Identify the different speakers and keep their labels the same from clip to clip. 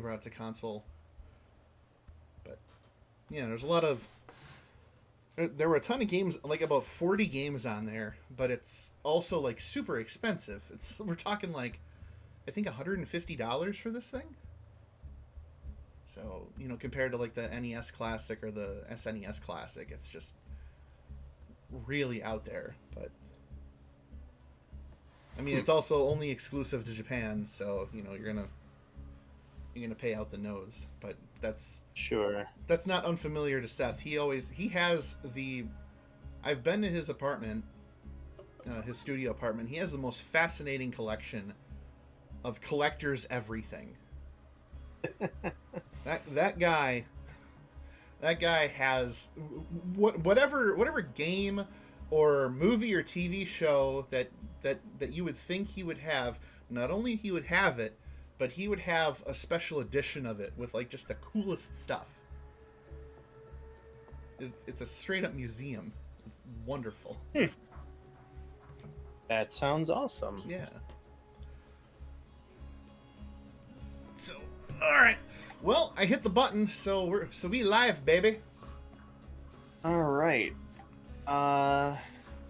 Speaker 1: brought it to console. But yeah, there's a lot of there were a ton of games, like about 40 games on there, but it's also like super expensive. It's we're talking like I think $150 for this thing. So, compared to like the NES Classic or the SNES Classic, it's just really out there. But I mean, it's also only exclusive to Japan, so you're gonna pay out the nose. But
Speaker 2: Sure.
Speaker 1: that's not unfamiliar to Seth. He has the. I've been to his apartment, his studio apartment. He has the most fascinating collection of collectors everything. That guy. That guy has whatever game or movie or TV show that you would think he would have. Not only he would have it, but he would have a special edition of it with like just the coolest stuff. It's a straight up museum. It's wonderful.
Speaker 2: That sounds awesome.
Speaker 1: Yeah. So, all right. Well, I hit the button, so we live, baby.
Speaker 2: All right.
Speaker 1: Let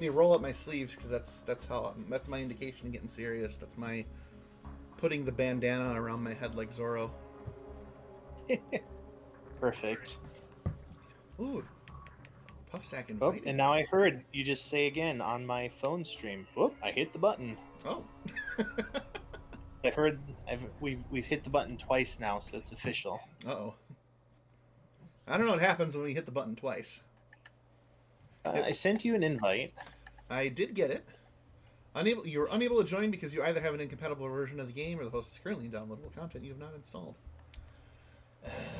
Speaker 1: me roll up my sleeves because that's my indication of getting serious. That's my putting the bandana around my head like Zorro.
Speaker 2: Perfect.
Speaker 1: Ooh, Puffsack
Speaker 2: Oh,
Speaker 1: invited.
Speaker 2: and now I heard you just say again on my phone stream. Whoop! I hit the button.
Speaker 1: Oh.
Speaker 2: I heard we've hit the button twice now, so it's official.
Speaker 1: Uh-oh. I don't know what happens when we hit the button twice.
Speaker 2: I sent you an invite.
Speaker 1: I did get it. You were unable to join because you either have an incompatible version of the game or the host is currently in downloadable content you have not installed.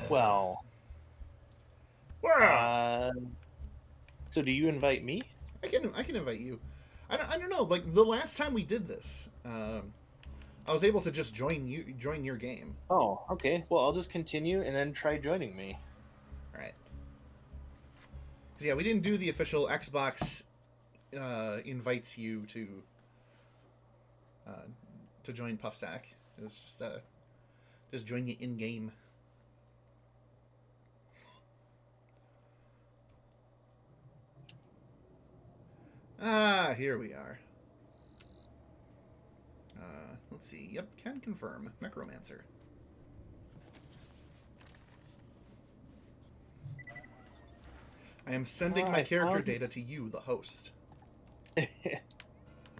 Speaker 2: Well. So do you invite me?
Speaker 1: I can invite you. I don't know. Like the last time we did this, I was able to just join your game.
Speaker 2: Oh, okay. Well, I'll just continue and then try joining me.
Speaker 1: All right. Yeah, we didn't do the official Xbox invites you to join Puffsack. It was just join you in game. Here we are. Let's see. Yep, can confirm. Necromancer. I am sending my character data to you, the host.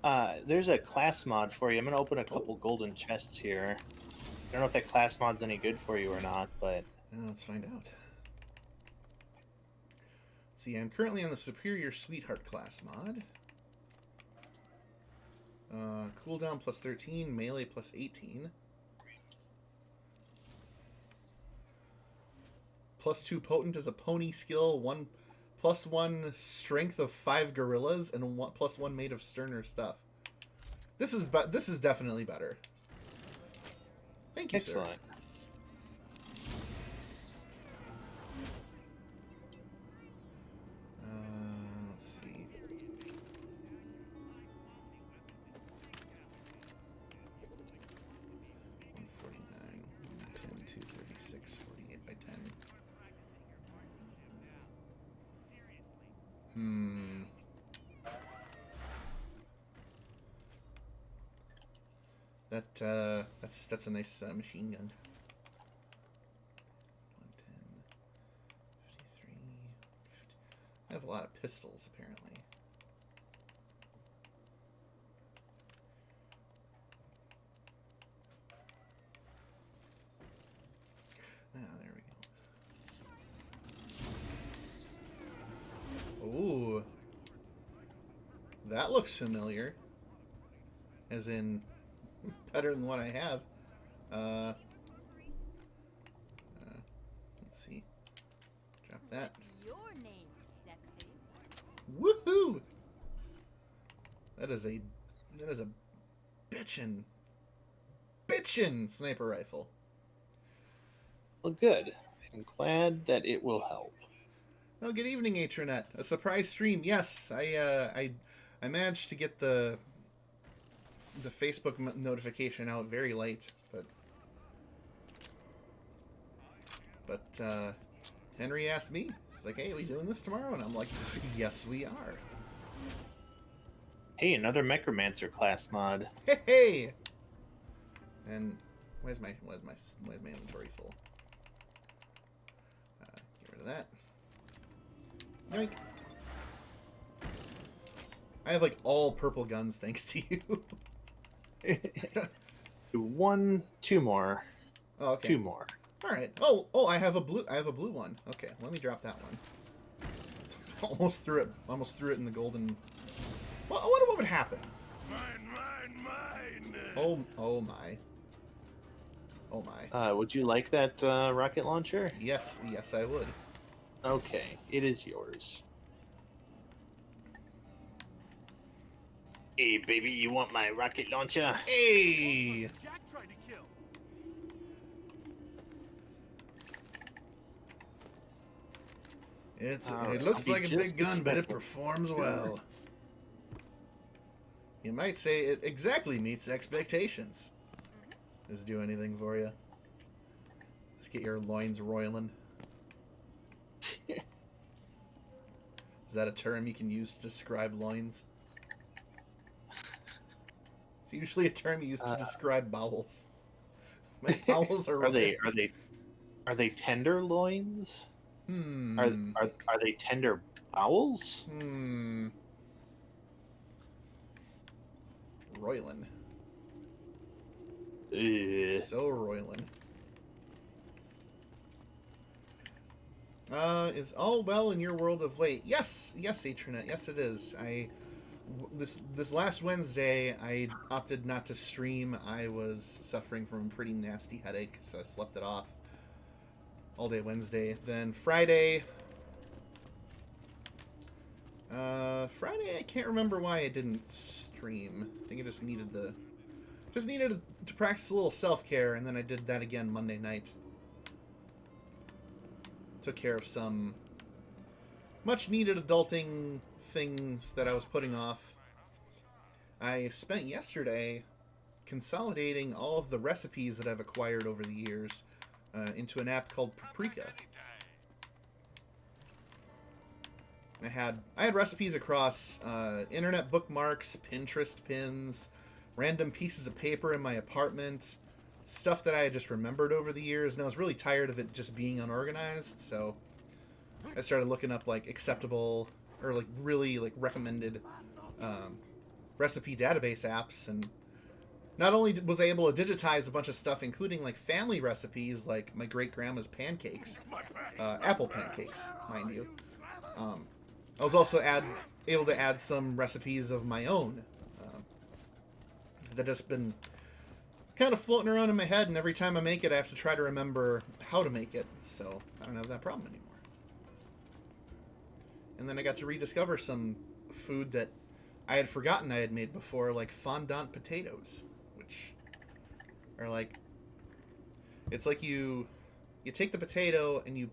Speaker 2: There's a class mod for you. I'm going to open a couple golden chests here. I don't know if that class mod's any good for you or not, but...
Speaker 1: Let's find out. Let's see, I'm currently on the Superior Sweetheart class mod. Cooldown plus 13, melee plus 18. Plus 2 potent as a pony skill, +1 strength of 5 gorillas, and +1 made of sterner stuff. This is definitely better. Thank you,
Speaker 2: excellent.
Speaker 1: Sir. Let's see. That's a nice machine gun. 110, 53, 50. I have a lot of pistols apparently. There we go. Ooh. That looks familiar. As in, better than what I have. Let's see. Drop that.
Speaker 3: Your name's sexy.
Speaker 1: Woohoo! That is a bitchin' sniper rifle.
Speaker 2: Well, good. I'm glad that it will help.
Speaker 1: Oh, good evening, Atronet. A surprise stream. Yes, I managed to get the Facebook notification out very late, but But Henry asked me. He's like, "Hey, are we doing this tomorrow?" And I'm like, "Yes, we are."
Speaker 2: Hey, another Necromancer class mod.
Speaker 1: Hey, hey! And where's my inventory full? Get rid of that. Yoink. I have like all purple guns thanks to you.
Speaker 2: Two more.
Speaker 1: Oh, okay.
Speaker 2: 2 more.
Speaker 1: All right. Oh, I have a blue one. Okay, let me drop that one. Almost threw it in the golden. Well, I wonder what would happen.
Speaker 4: Mine.
Speaker 1: Oh my. Oh my.
Speaker 2: Would you like that rocket launcher?
Speaker 1: Yes, I would.
Speaker 2: Okay, it is yours. Hey, baby, you want my rocket launcher?
Speaker 1: Hey!
Speaker 4: Jack tried to kill.
Speaker 1: It looks like a big gun, but it performs well. You might say it exactly meets expectations. Does it do anything for you? Let's get your loins roiling. Is that a term you can use to describe loins? It's usually a term you use to describe bowels. My bowels are.
Speaker 2: Are they tender loins?
Speaker 1: Hmm.
Speaker 2: Are they tender bowels?
Speaker 1: Hmm. Roiling.
Speaker 2: Ugh.
Speaker 1: So roiling. Is all well in your world of late? Yes, Atranet. Yes, it is. This last Wednesday, I opted not to stream. I was suffering from a pretty nasty headache, so I slept it off all day Wednesday. Then Friday, I can't remember why I didn't stream. I think I just needed to practice a little self-care, and then I did that again Monday night. Took care of some much-needed adulting things that I was putting off. I spent yesterday consolidating all of the recipes that I've acquired over the years into an app called Paprika. I had recipes across internet bookmarks, Pinterest pins, random pieces of paper in my apartment, stuff that I had just remembered over the years, and I was really tired of it just being unorganized, so I started looking up like acceptable or like really like recommended recipe database apps, and not only was I able to digitize a bunch of stuff, including like family recipes, like my great grandma's pancakes, apple pancakes, mind you. I was also able to add some recipes of my own that just been kind of floating around in my head, and every time I make it, I have to try to remember how to make it, so I don't have that problem anymore. And then I got to rediscover some food that I had forgotten I had made before, like fondant potatoes, which are like, it's like you take the potato and you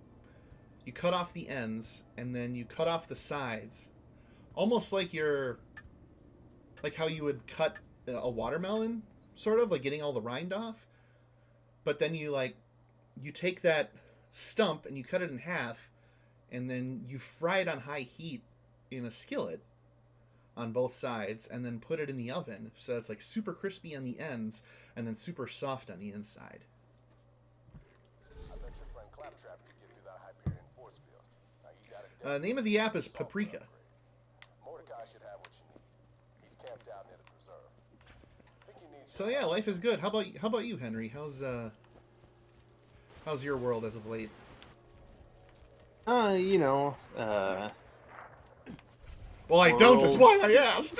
Speaker 1: cut off the ends, and then you cut off the sides, almost like how you would cut a watermelon, sort of like getting all the rind off. But then you take that stump and you cut it in half, and then you fry it on high heat in a skillet on both sides, and then put it in the oven so it's like super crispy on the ends and then super soft on the inside.
Speaker 5: I bet your friend Claptrap could get through that Hyperion force field. Now he's out of
Speaker 1: The name of the app is Paprika.
Speaker 5: Mordecai should have what you need. He's camped out near the preserve. I think he needs
Speaker 1: So yeah, life is good. How about you, Henry? How's your world as of late? Well, I don't. That's why I asked.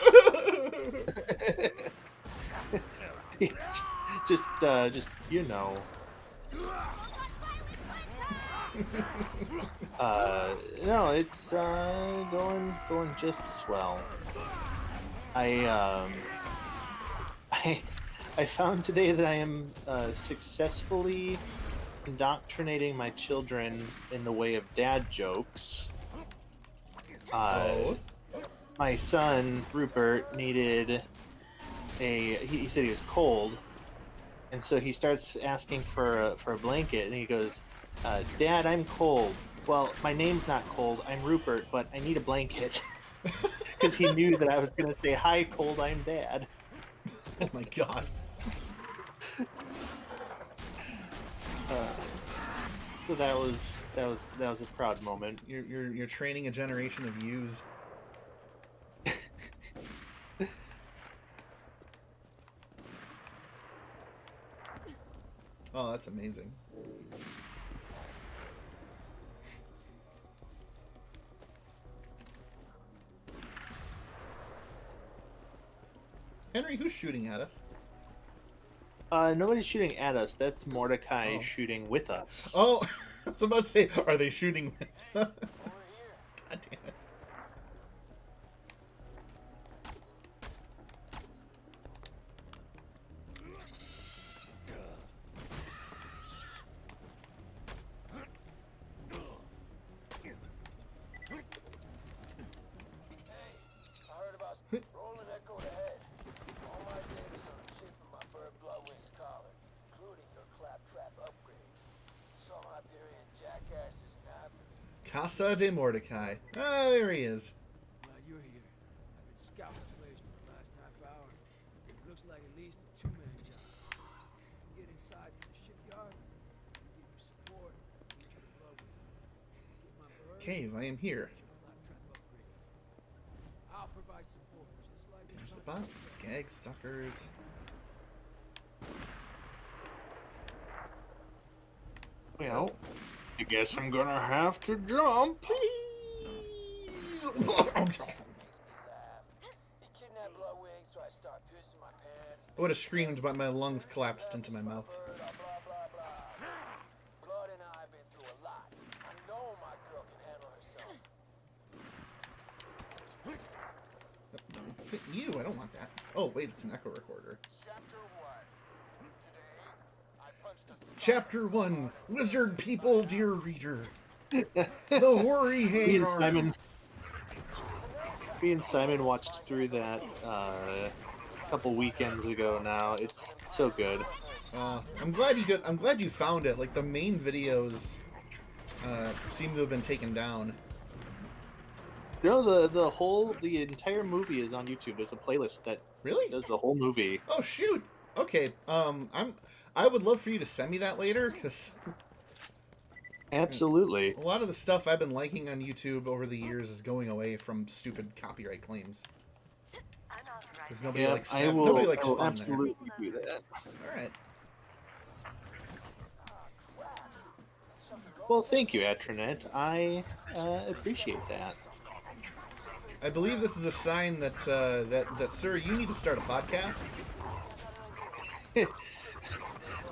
Speaker 2: just no, it's going just swell. I found today that I am successfully indoctrinating my children in the way of dad jokes. My son Rupert needed he said he was cold, And so he starts asking for a blanket, and he goes, "Dad, I'm cold." Well, my name's not Cold. I'm Rupert, but I need a blanket because he knew that I was going to say, "Hi, Cold. I'm Dad."
Speaker 1: Oh my god.
Speaker 2: So that was a proud moment.
Speaker 1: You're training a generation of yous. Oh, that's amazing. Henry, who's shooting at us?
Speaker 2: Nobody's shooting at us. That's Mordecai
Speaker 1: Oh.
Speaker 2: shooting with us.
Speaker 1: Oh, I was about to say, are they shooting? God damn it.
Speaker 5: I heard about rolling echo ahead. All my data's on a chip in my bird bloodwing's collar, including your claptrap upgrade. Some Hyperion jackasses nabbed me.
Speaker 1: Casa de Mordecai. Ah, there he is.
Speaker 4: Glad you're here. I've been scouting the place for the last half hour. It looks like at least a two-man job. You get inside to the shipyard, I'll give you support, get you to Bloodwing. Get my bird,
Speaker 1: Cave, I am here.
Speaker 4: get your claptrap upgrade. I'll provide support, just like
Speaker 1: There's the bots, skags, stalkers.
Speaker 2: Well, I guess I'm gonna have to jump.
Speaker 5: Makes me laugh. He kidnapped Bloodwing, so I start pissing my pants.
Speaker 1: I would have screamed, but my lungs collapsed into my mouth.
Speaker 5: Bird, blah, blah, blah. Blood and I have been through a lot. I know my girl can handle herself.
Speaker 1: Ew, I don't want that. Oh, wait, it's an echo recorder.
Speaker 5: Chapter 1. Today, I punched a star
Speaker 1: Chapter 1, Lizard People, dear reader. The Hoary
Speaker 2: Me and
Speaker 1: Hagar.
Speaker 2: Simon watched through that a couple weekends ago. Now it's so good.
Speaker 1: I'm glad you found it. Like, the main videos seem to have been taken down.
Speaker 2: No, the entire movie is on YouTube. There's a playlist that
Speaker 1: Really?
Speaker 2: does the whole movie.
Speaker 1: Oh shoot. Okay. I would love for you to send me that later, because
Speaker 2: Absolutely.
Speaker 1: a lot of the stuff I've been liking on YouTube over the years is going away from stupid copyright claims. Because nobody
Speaker 2: Yeah,
Speaker 1: likes
Speaker 2: I
Speaker 1: nobody
Speaker 2: will,
Speaker 1: likes
Speaker 2: I will
Speaker 1: fun
Speaker 2: absolutely do that.
Speaker 1: there. All right.
Speaker 2: Well, thank you, Atronet. I appreciate that.
Speaker 1: I believe this is a sign that that sir, you need to start a podcast.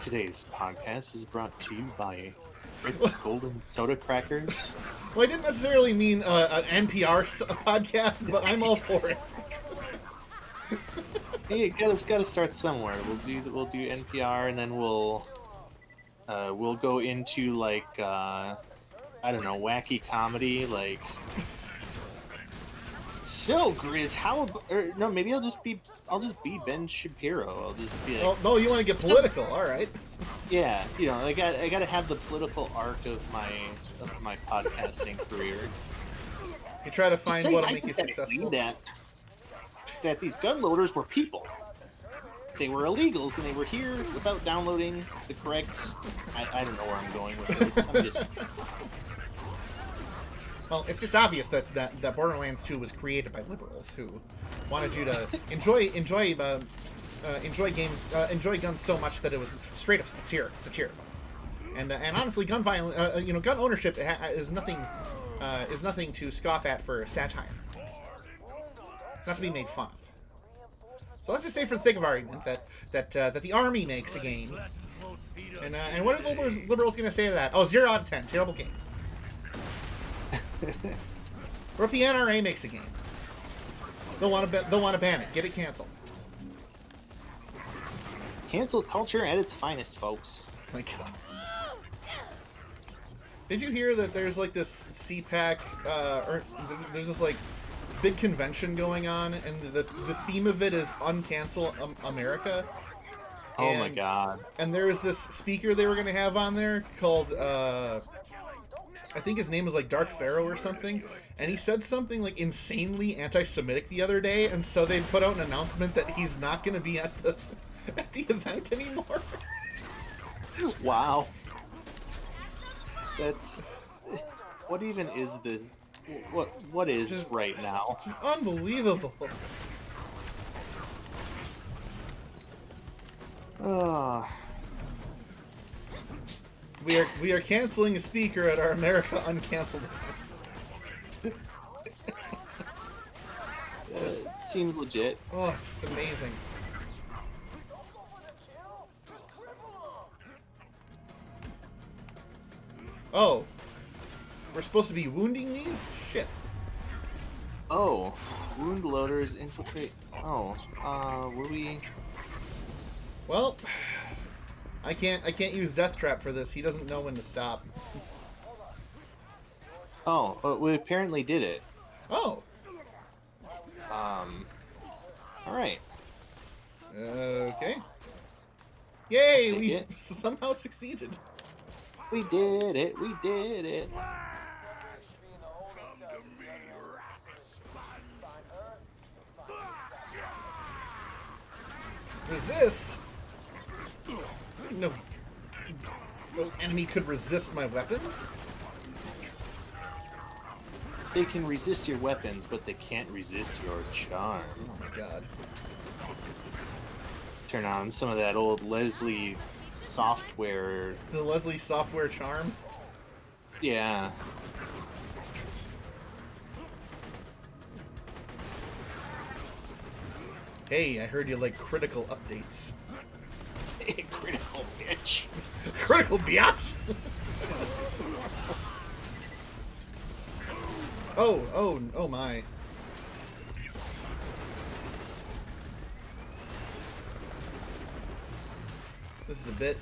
Speaker 2: Today's podcast is brought to you by Fritz Golden Soda Crackers.
Speaker 1: Well, I didn't necessarily mean an NPR podcast, but I'm all for it.
Speaker 2: Hey, it's gotta start somewhere. We'll do NPR, and then we'll go into like I don't know, wacky comedy like. So, Grizz, or no, maybe I'll just be Ben Shapiro. I'll just be like,
Speaker 1: Oh, no, you want to get political? All right.
Speaker 2: yeah, I gotta have the political arc of my podcasting career.
Speaker 1: You try to find
Speaker 2: Say,
Speaker 1: what'll
Speaker 2: I
Speaker 1: make you
Speaker 2: think that
Speaker 1: successful.
Speaker 2: that these gun loaders were people. They were illegals, and they were here without downloading the correct. I don't know where I'm going with this. I'm just.
Speaker 1: Well, it's just obvious that Borderlands 2 was created by liberals who wanted you to enjoy games, enjoy guns so much that it was straight up satirical. And honestly, gun ownership is nothing to scoff at for satire. It's not to be made fun of. So let's just say, for the sake of argument, that the army makes a game, and what are the liberals going to say to that? Oh, 0 out of 10, terrible game. Or if the NRA makes a game, they'll want to ban it, get it canceled.
Speaker 2: Cancel culture at its finest, folks.
Speaker 1: My God. Did you hear that there's like this CPAC, or there's this like big convention going on, and the theme of it is Uncancel America?
Speaker 2: Oh my god.
Speaker 1: And there was this speaker they were going to have on there called, I think his name was like Dark Pharaoh or something. And he said something like insanely anti-Semitic the other day. And so they put out an announcement that he's not going to be at the event anymore.
Speaker 2: Wow. That's... What even is this? What is right now?
Speaker 1: Unbelievable. We are canceling a speaker at our America Uncanceled event.
Speaker 2: Seems legit.
Speaker 1: Oh, just amazing.
Speaker 5: Don't go for the kill. Just cripple him.
Speaker 1: Oh, we're supposed to be wounding these? Shit.
Speaker 2: Oh, wound loaders infiltrate. Oh, were we?
Speaker 1: Well, I can't use Death Trap for this. He doesn't know when to stop.
Speaker 2: Oh, we apparently did it.
Speaker 1: Oh.
Speaker 2: All right.
Speaker 1: Okay. Yay!
Speaker 2: Take
Speaker 1: We
Speaker 2: it.
Speaker 1: somehow succeeded.
Speaker 2: We did it. We did it.
Speaker 5: Should be in the holding cells at the other end of the facility. Find her and find the trap.
Speaker 1: Resist? No. No enemy could resist my weapons?
Speaker 2: They can resist your weapons, but they can't resist your charm.
Speaker 1: Oh my god.
Speaker 2: Turn on some of that old Leslie software.
Speaker 1: The Leslie software charm?
Speaker 2: Yeah.
Speaker 1: Hey, I heard you like critical updates.
Speaker 2: Critical bitch.
Speaker 1: Critical biatch! Oh my. This is a bit.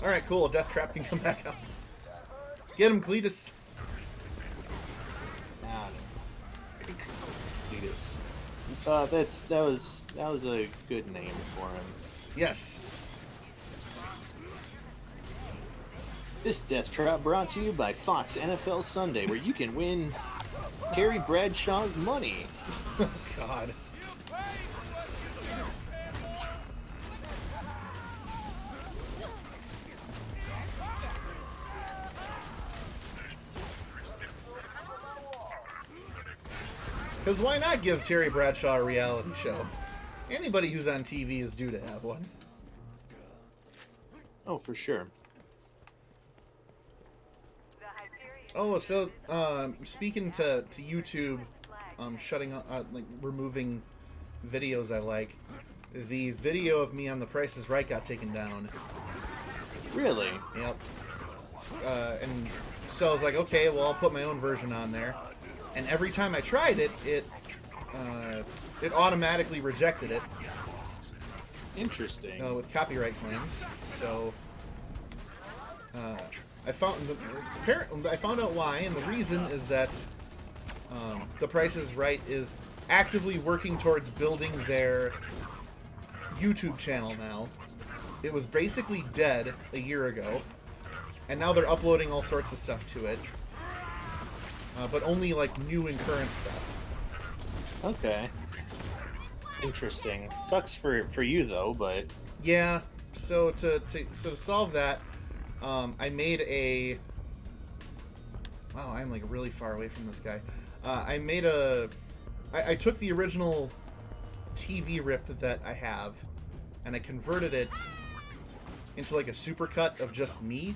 Speaker 1: Alright, cool. Death Trap can come back up. Get him, Cletus.
Speaker 2: Cletus. That was a good name for him.
Speaker 1: Yes.
Speaker 2: This Death Trap brought to you by Fox NFL Sunday, where you can win Terry Bradshaw's money.
Speaker 1: Oh, God. Because why not give Terry Bradshaw a reality show? Anybody who's on TV is due to have one.
Speaker 2: Oh, for sure.
Speaker 1: Oh, so speaking to YouTube, shutting like removing videos I like. The video of me on The Price is Right got taken down.
Speaker 2: Really?
Speaker 1: Yep. And so I was like, okay, well I'll put my own version on there. And every time I tried it, it automatically rejected it
Speaker 2: Interesting.
Speaker 1: with copyright claims. So I found out why, and the reason is that The Price is Right is actively working towards building their YouTube channel now. It was basically dead a year ago, and now they're uploading all sorts of stuff to it, but only like new and current stuff.
Speaker 2: Okay. Interesting. Sucks for you though, but
Speaker 1: Yeah. So to solve that, I made a. Wow, I'm like really far away from this guy. I took the original TV rip that I have, and I converted it into like a supercut of just me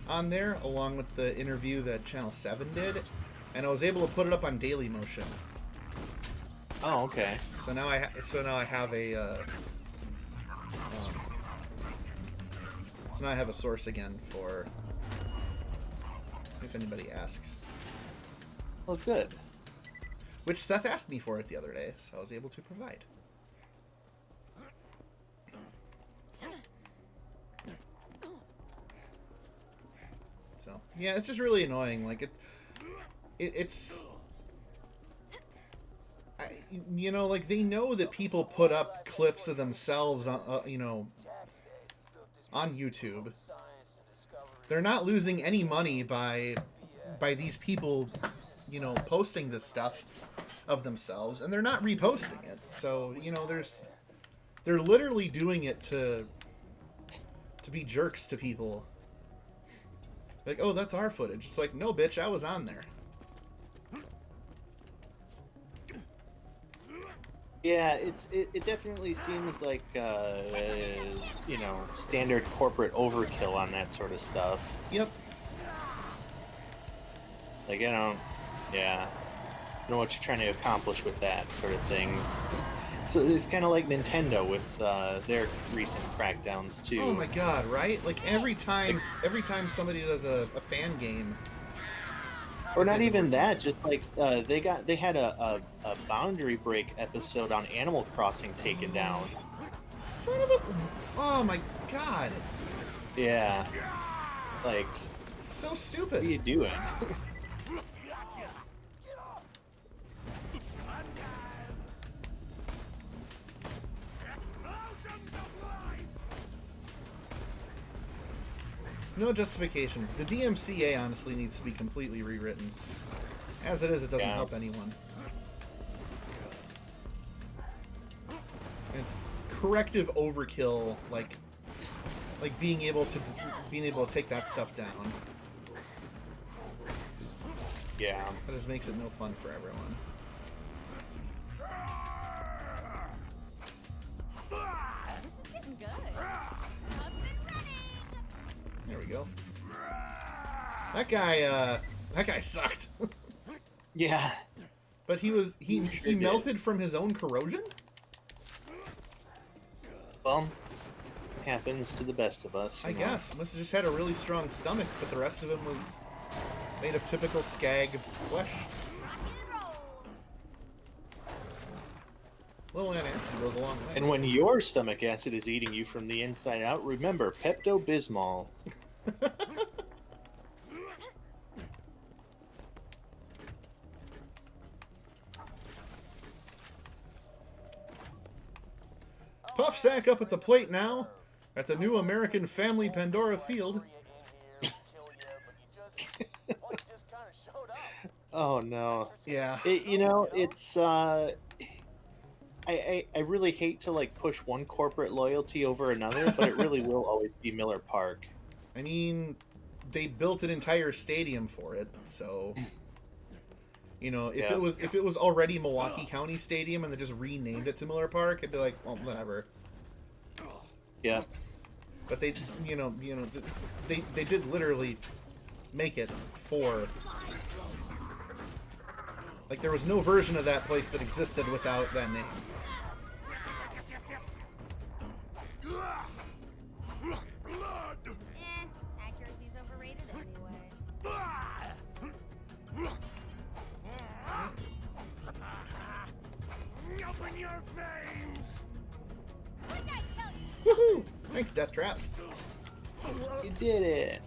Speaker 1: on there, along with the interview that Channel 7 did, and I was able to put it up on Daily Motion.
Speaker 2: oh, okay.
Speaker 1: So now I have a. So now I have a source again for if anybody asks.
Speaker 2: Well, good.
Speaker 1: Which Seth asked me for it the other day, so I was able to provide. So yeah, it's just really annoying. Like it's you know, like they know that people put up clips of themselves on, you know,
Speaker 5: Jack says he built this
Speaker 1: on
Speaker 5: place to
Speaker 1: YouTube.
Speaker 5: promote science and discovery.
Speaker 1: They're not losing any money by
Speaker 5: BS.
Speaker 1: these people,
Speaker 5: Just using
Speaker 1: you know,
Speaker 5: science
Speaker 1: posting
Speaker 5: to
Speaker 1: this
Speaker 5: determine how
Speaker 1: stuff
Speaker 5: they can crush
Speaker 1: of themselves, and they're not reposting it. So, you know, they're literally doing it to be jerks to people. Like, oh, that's our footage. It's like, no, bitch, I was on there.
Speaker 2: Yeah, it definitely seems like you know, standard corporate overkill on that sort of stuff.
Speaker 1: Yep.
Speaker 2: Like yeah, I don't know what you're trying to accomplish with that sort of thing. So it's kind of like Nintendo with their recent crackdowns too.
Speaker 1: Oh my god, right? Like every time somebody does a fan game,
Speaker 2: Or not even that, just like they had a boundary break episode on Animal Crossing taken down.
Speaker 1: son of a, oh my god,
Speaker 2: Yeah, like
Speaker 1: it's so
Speaker 2: what are
Speaker 1: stupid.
Speaker 2: you doing?
Speaker 1: No justification. The DMCA honestly needs to be completely rewritten. As it is, it doesn't
Speaker 2: Yeah.
Speaker 1: help anyone. It's corrective overkill, like being able to take that stuff down.
Speaker 2: Yeah.
Speaker 1: That just makes it no fun for everyone.
Speaker 3: This is getting good. Up and running.
Speaker 1: There we go. That guy sucked.
Speaker 2: Yeah.
Speaker 1: But he
Speaker 2: Sure did.
Speaker 1: melted from his own corrosion?
Speaker 2: Well, happens to the best of us.
Speaker 1: I
Speaker 2: you know.
Speaker 1: guess. Must have just had a really strong stomach, but the rest of him was made of typical skag flesh.
Speaker 3: Rock and roll.
Speaker 1: Little antacid goes a long way.
Speaker 2: And when your stomach acid is eating you from the inside out, remember Pepto-Bismol.
Speaker 1: Puff Sack up at the plate now at the new American Family Pandora Field.
Speaker 2: Oh no.
Speaker 1: Yeah.
Speaker 2: You know, it's I really hate to like push one corporate loyalty over another, but it really will always be Miller Park.
Speaker 1: I mean, they built an entire stadium for it, so you know, if
Speaker 2: Yeah.
Speaker 1: it was already Milwaukee County Stadium and they just renamed it to Miller Park, I'd be like, well, whatever.
Speaker 2: Yeah.
Speaker 1: But they, you know, they did literally make it for. Like there was no version of that place that existed without that name.
Speaker 3: Accuracy's overrated anyway.
Speaker 4: Open your veins!
Speaker 3: What did I tell you?
Speaker 1: Woohoo! Thanks, Death Trap.
Speaker 2: You did it.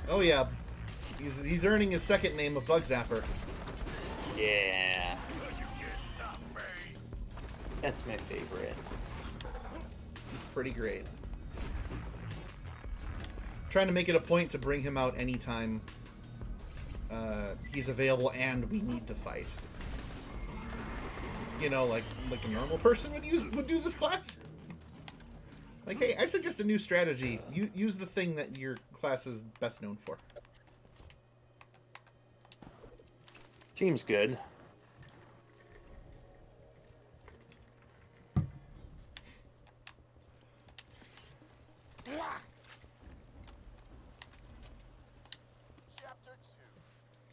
Speaker 1: Oh yeah, he's earning his second name of Bug Zapper.
Speaker 2: Yeah. That's my favorite.
Speaker 1: Pretty great. Trying to make it a point to bring him out anytime he's available and we need to fight. You know, like a normal person would do this class. Like, hey, I suggest a new strategy. Use the thing that your class is best known for.
Speaker 2: Seems good.
Speaker 5: Chapter 2.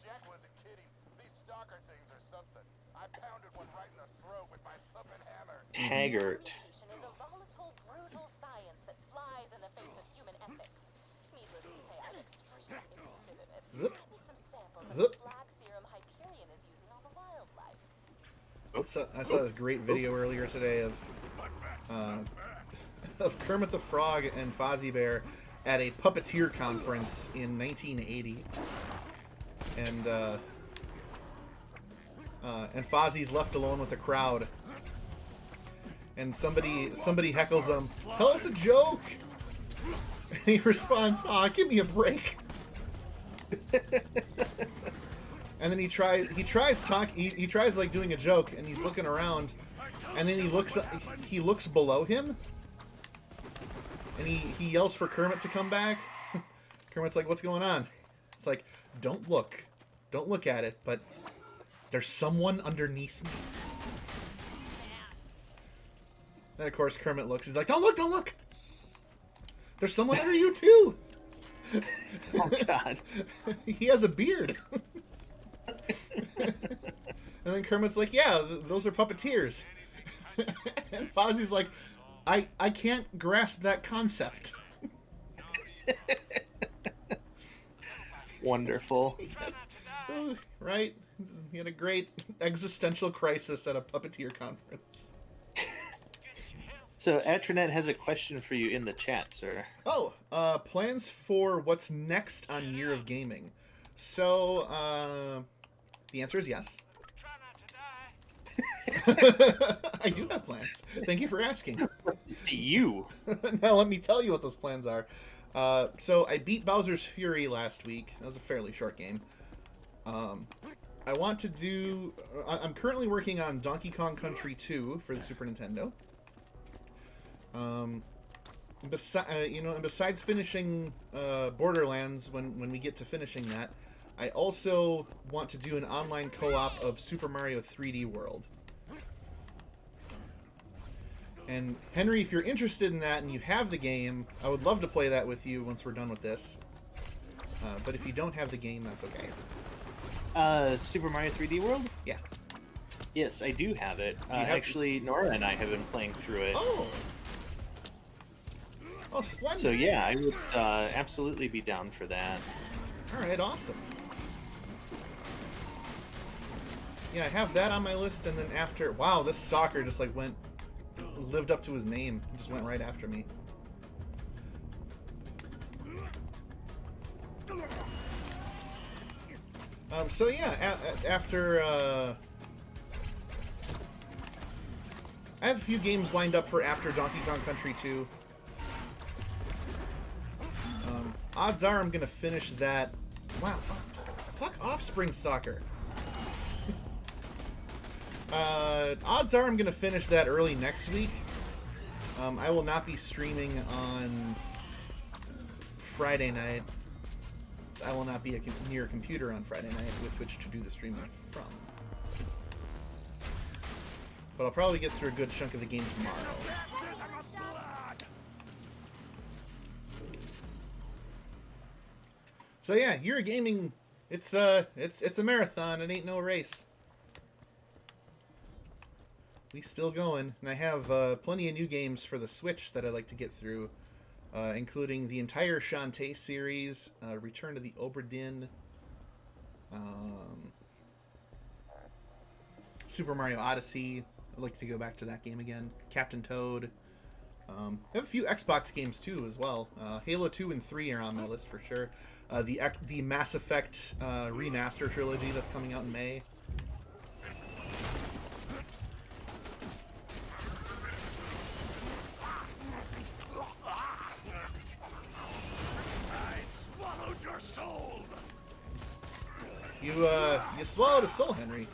Speaker 5: Jack wasn't kidding. These stalker things are something. I pounded one right in the throat with my thumping hammer.
Speaker 2: Taggart.
Speaker 6: Mutation is a volatile, brutal science that flies in the face of human ethics. Needless to say, I'm extremely interested in it.
Speaker 1: Hup.
Speaker 6: Get me some samples of the slag serum Hyperion is using on the wildlife.
Speaker 1: I saw this great video earlier today of of Kermit the Frog and Fozzie Bear at a puppeteer conference in 1980, and Fozzie's left alone with the crowd, and somebody heckles him, "Tell us a joke," and he responds, "Aw, give me a break." And then he tries like doing a joke, and he's looking around, and then he looks below him, and he yells for Kermit to come back. Kermit's like, "What's going on?" It's like, don't look at it, but there's someone underneath me. And of course Kermit looks. He's like, "Don't look! There's someone under you too."
Speaker 2: Oh God.
Speaker 1: He has a beard. And then Kermit's like, "Yeah, those are puppeteers." And Fozzie's like, I can't grasp that concept."
Speaker 2: Wonderful.
Speaker 1: Right? He had a great existential crisis at a puppeteer conference.
Speaker 2: So Atronet has a question for you in the chat, sir.
Speaker 1: Oh, plans for what's next on Year of Gaming. So, the answer is yes. I do have plans. Thank you for asking.
Speaker 2: To you.
Speaker 1: Now let me tell you what those plans are. So I beat Bowser's Fury last week. That was a fairly short game. I want to do... I'm currently working on Donkey Kong Country 2 for the Super Nintendo. And besides finishing Borderlands, when we get to finishing that, I also want to do an online co-op of Super Mario 3D World. And Henry, if you're interested in that and you have the game, I would love to play that with you once we're done with this. But if you don't have the game, that's okay.
Speaker 2: Super Mario 3D World?
Speaker 1: Yeah.
Speaker 2: Yes, I do have it.
Speaker 1: You have-
Speaker 2: Actually, Nora and I have been playing through it.
Speaker 1: Oh, splendid.
Speaker 2: So yeah, I would absolutely be down for that.
Speaker 1: All right, awesome. Yeah, I have that on my list, and then after... Wow, this stalker just like lived up to his name. He just went right after me. So yeah, after... I have a few games lined up for after Donkey Kong Country 2. Odds are I'm going to finish that... Wow. Fuck off, Spring Stalker. Odds are I'm going to finish that early next week. I will not be streaming on Friday night. I will not be near a computer on Friday night with which to do the streaming from. But I'll probably get through a good chunk of the game tomorrow. So yeah, Year of Gaming, it's a marathon. It ain't no race. We still going, and I have plenty of new games for the Switch that I'd like to get through, including the entire Shantae series, Return to the Obra Dinn, Super Mario Odyssey. I'd like to go back to that game again. Captain Toad. I have a few Xbox games too as well. Halo 2 and 3 are on my list for sure. The Mass Effect remaster trilogy that's coming out in May. You swallowed a soul, Henry.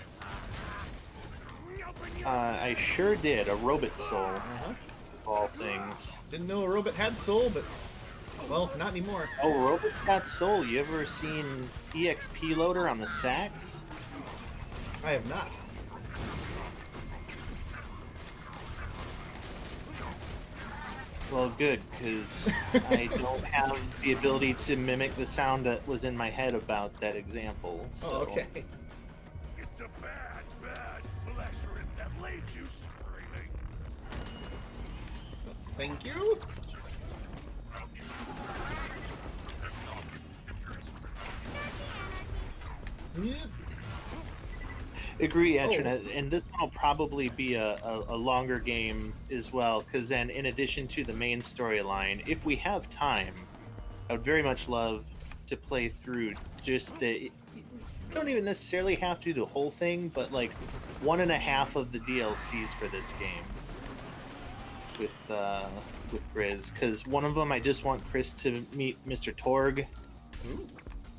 Speaker 2: I sure did. A robot soul.
Speaker 1: Uh-huh.
Speaker 2: Of all things.
Speaker 1: Didn't know a robot had soul, but well, not anymore.
Speaker 2: Oh, robots got soul. You ever seen EXP Loader on the sax?
Speaker 1: I have not.
Speaker 2: Well, good, because I don't have the ability to mimic the sound that was in my head about that example. So.
Speaker 1: Oh, okay.
Speaker 7: It's a bad, bad pleasure that leaves you screaming.
Speaker 1: Thank you.
Speaker 2: Agree,
Speaker 1: Oh.
Speaker 2: Etron, and this one will probably be a longer game as well, because then in addition to the main storyline, if we have time, I would very much love to play through just to, don't even necessarily have to do the whole thing, but like 1.5 of the DLCs for this game with Grizz, because one of them I just want Chris to meet Mr. Torg,
Speaker 1: Ooh.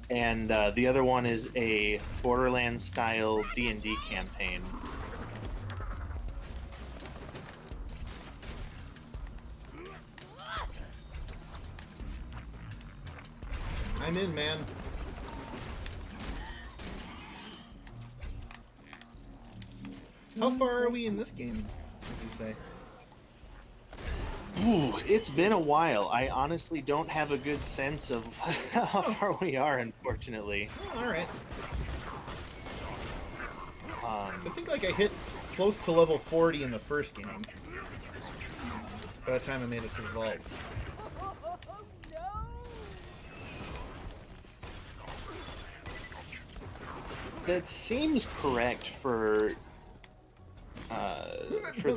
Speaker 2: and the other one is a Borderlands style D&D campaign.
Speaker 1: I'm in, man. How far are we in this game, would you say?
Speaker 2: Ooh, it's been a while. I honestly don't have a good sense of how far we are, unfortunately.
Speaker 1: All right.
Speaker 2: Um,
Speaker 1: So I think like I hit close to level 40 in the first game. By the time I made it to the vault.
Speaker 3: Oh, no!
Speaker 2: that seems correct for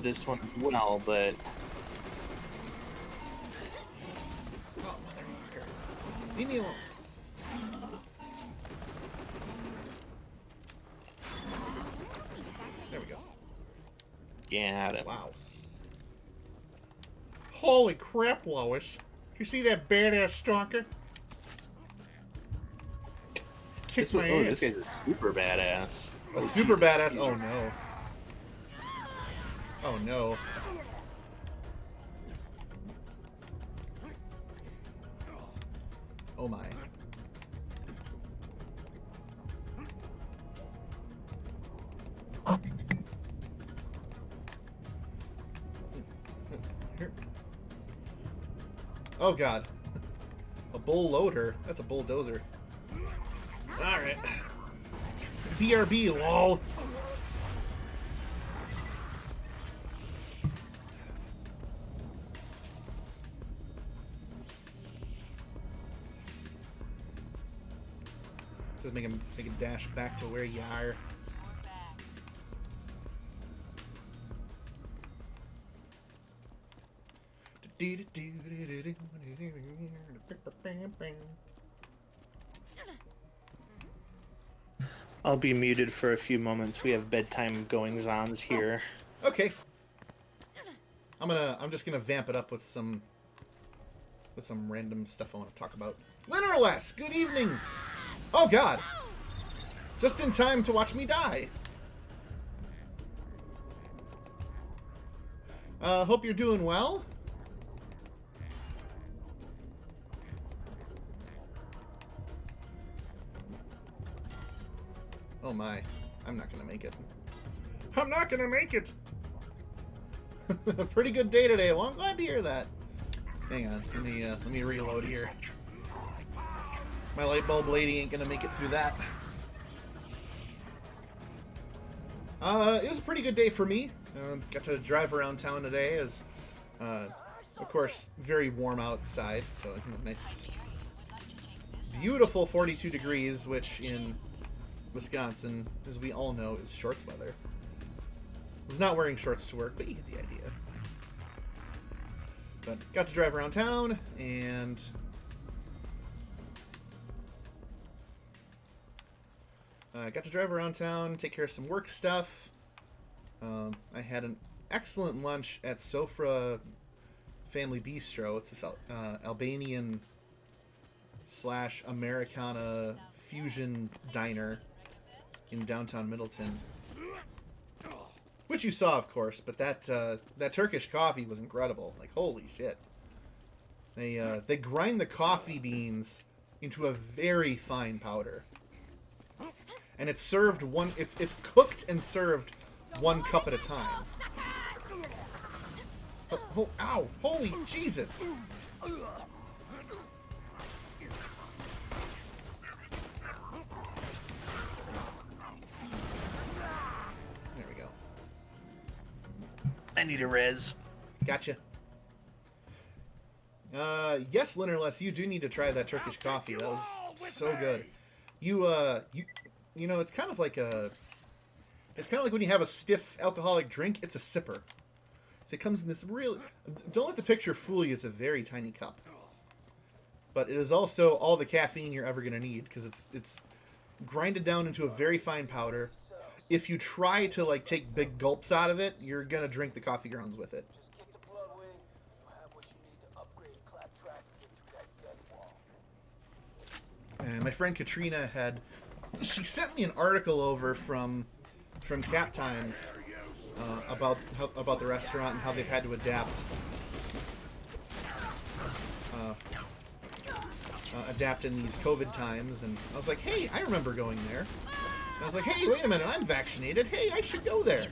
Speaker 2: this one as well, but
Speaker 1: Oh, motherfucker. Leave me alone. There we go.
Speaker 2: yeah,
Speaker 1: Wow. Holy crap, Lois. Did you see that badass stalker? Kiss my
Speaker 2: this
Speaker 1: ass.
Speaker 2: guy's a super badass.
Speaker 1: A
Speaker 2: Oh,
Speaker 1: super
Speaker 2: Jesus.
Speaker 1: badass. Oh no. Oh no. Oh my. Oh god. A bull loader. That's a bulldozer. Alright. BRB, lol. Just make a dash back to where you are.
Speaker 2: I'll be muted for a few moments. We have bedtime goings-ons here.
Speaker 1: Okay. I'm just gonna vamp it up with some random stuff I want to talk about. Linerless, good evening. Oh god. Just in time to watch me die. Hope you're doing well. Oh my, I'm not gonna make it. I'm not gonna make it. A pretty good day today. Well, I'm glad to hear that. Hang on, let me reload here. My light bulb lady ain't gonna make it through that. It was a pretty good day for me. Got to drive around town today. It was, of course, very warm outside, so nice, beautiful 42 degrees, which in Wisconsin, as we all know, is shorts weather. I was not wearing shorts to work, but you get the idea. But got to drive around town, and take care of some work stuff. I had an excellent lunch at Sofra Family Bistro. It's this Albanian / Americana fusion diner in downtown Middleton, which you saw, of course. But that Turkish coffee was incredible. Like, holy shit! They grind the coffee beans into a very fine powder, and it's served it's cooked and served 1 cup at a time. Oh, ow! Holy Jesus! There we go.
Speaker 2: I need a res.
Speaker 1: Gotcha. Yes, Linerless, you do need to try that Turkish coffee. That was so good. You know, it's kind of like a It's kind of like when you have a stiff alcoholic drink. It's a sipper. So it comes in this real. Don't let the picture fool you. It's a very tiny cup, but it is also all the caffeine you're ever gonna need because it's grinded down into a very fine powder. If you try to like take big gulps out of it, you're gonna drink the coffee grounds with it.
Speaker 5: Just get to Bloodwing, and you have what you need to upgrade Claptrap and get through that death wall.
Speaker 1: And my friend Katrina she sent me an article over from Cap Times about the restaurant and how they've had to adapt in these COVID times. And I was like, hey, I remember going there. And I was like, hey, wait a minute, I'm vaccinated. Hey, I should go there.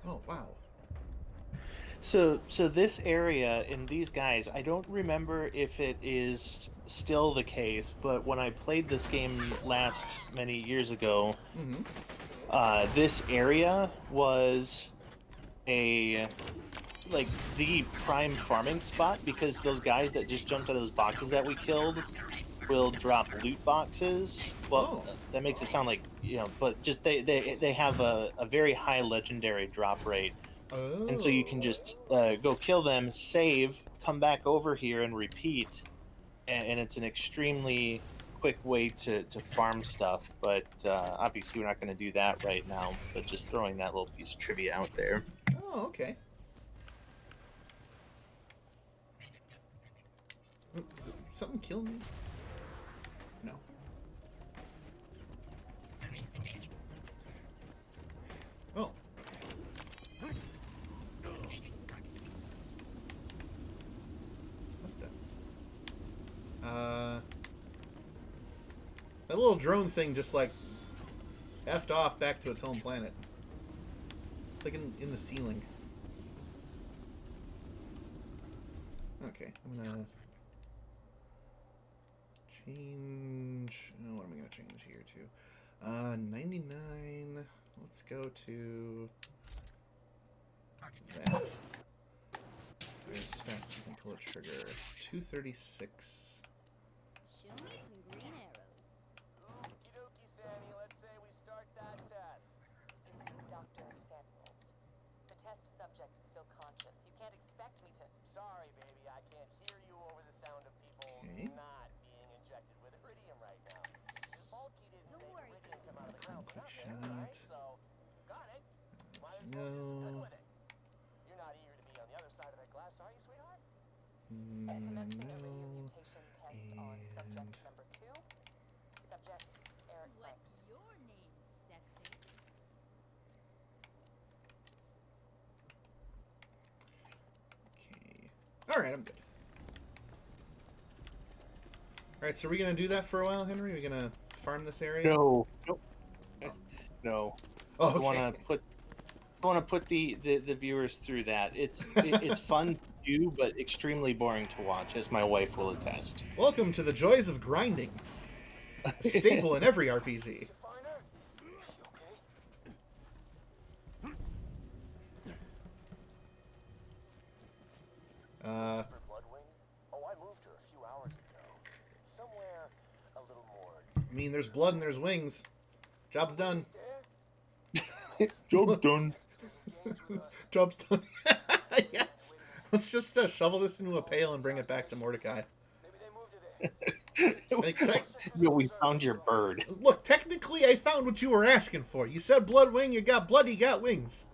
Speaker 1: Oh, wow.
Speaker 2: So this area and these guys, I don't remember if it is still the case, but when I played this game many years ago, this area was the prime farming spot because those guys that just jumped out of those boxes that we killed will drop loot boxes. Well, that makes it sound like, but just they have a very high legendary drop rate.
Speaker 1: Oh.
Speaker 2: And so you can just go kill them, save, come back over here and repeat. And it's an extremely quick way to farm stuff. But obviously we're not going to do that right now. But just throwing that little piece of trivia out there.
Speaker 1: Oh, okay. Something kill me? No. Oh. What the? That little drone thing just like effed off back to its home planet. It's like in the ceiling. Okay, I'm gonna change. Oh, what am I gonna change here to? 99. Let's go to that. There's fast as you can pull a trigger. 236.
Speaker 3: Show me some green arrows.
Speaker 5: Okie dokie, Sammy. Let's say we start that test.
Speaker 6: It's Dr. Samuels. The test subject is still conscious. You can't expect me to...
Speaker 5: Sorry, baby. I can't hear you over the sound of people
Speaker 1: Okay.
Speaker 5: not being injected with iridium right now. Your Balky didn't
Speaker 3: Don't
Speaker 5: make
Speaker 3: worry.
Speaker 5: iridium come out of the ground for nothing,
Speaker 1: Shot.
Speaker 5: right? So, got it. Might as well do some good with it. You're not eager to be on the other side of that glass, are you, sweetheart?
Speaker 6: Commencing iridium
Speaker 1: No.
Speaker 6: mutation test on subject number 2. Subject Eric Franks.
Speaker 3: What's your name, sexy?
Speaker 1: Okay. Alright, I'm good. Alright, so are we gonna do that for a while, Henry? Are we gonna farm this area?
Speaker 2: No. Nope. No.
Speaker 1: Oh,
Speaker 2: I
Speaker 1: okay.
Speaker 2: want to put the viewers through that. It's fun to do, but extremely boring to watch, as my wife will attest.
Speaker 1: Welcome to the joys of grinding. A staple in every RPG.
Speaker 5: Did you find her? Is she okay? For Bloodwing? Oh, I moved her a few hours ago. Somewhere a little more.
Speaker 1: I mean, there's blood and there's wings. Job's done.
Speaker 5: There?
Speaker 2: Job's done.
Speaker 5: Games with us.
Speaker 1: Job's done. Yes. Let's just shovel this into a pail and bring it back to Mordecai.
Speaker 5: Maybe they moved her there.
Speaker 1: Like, tech-
Speaker 2: Yo, we found your bird.
Speaker 1: Look, technically, I found what you were asking for. You said blood wing, you got blood, you got wings.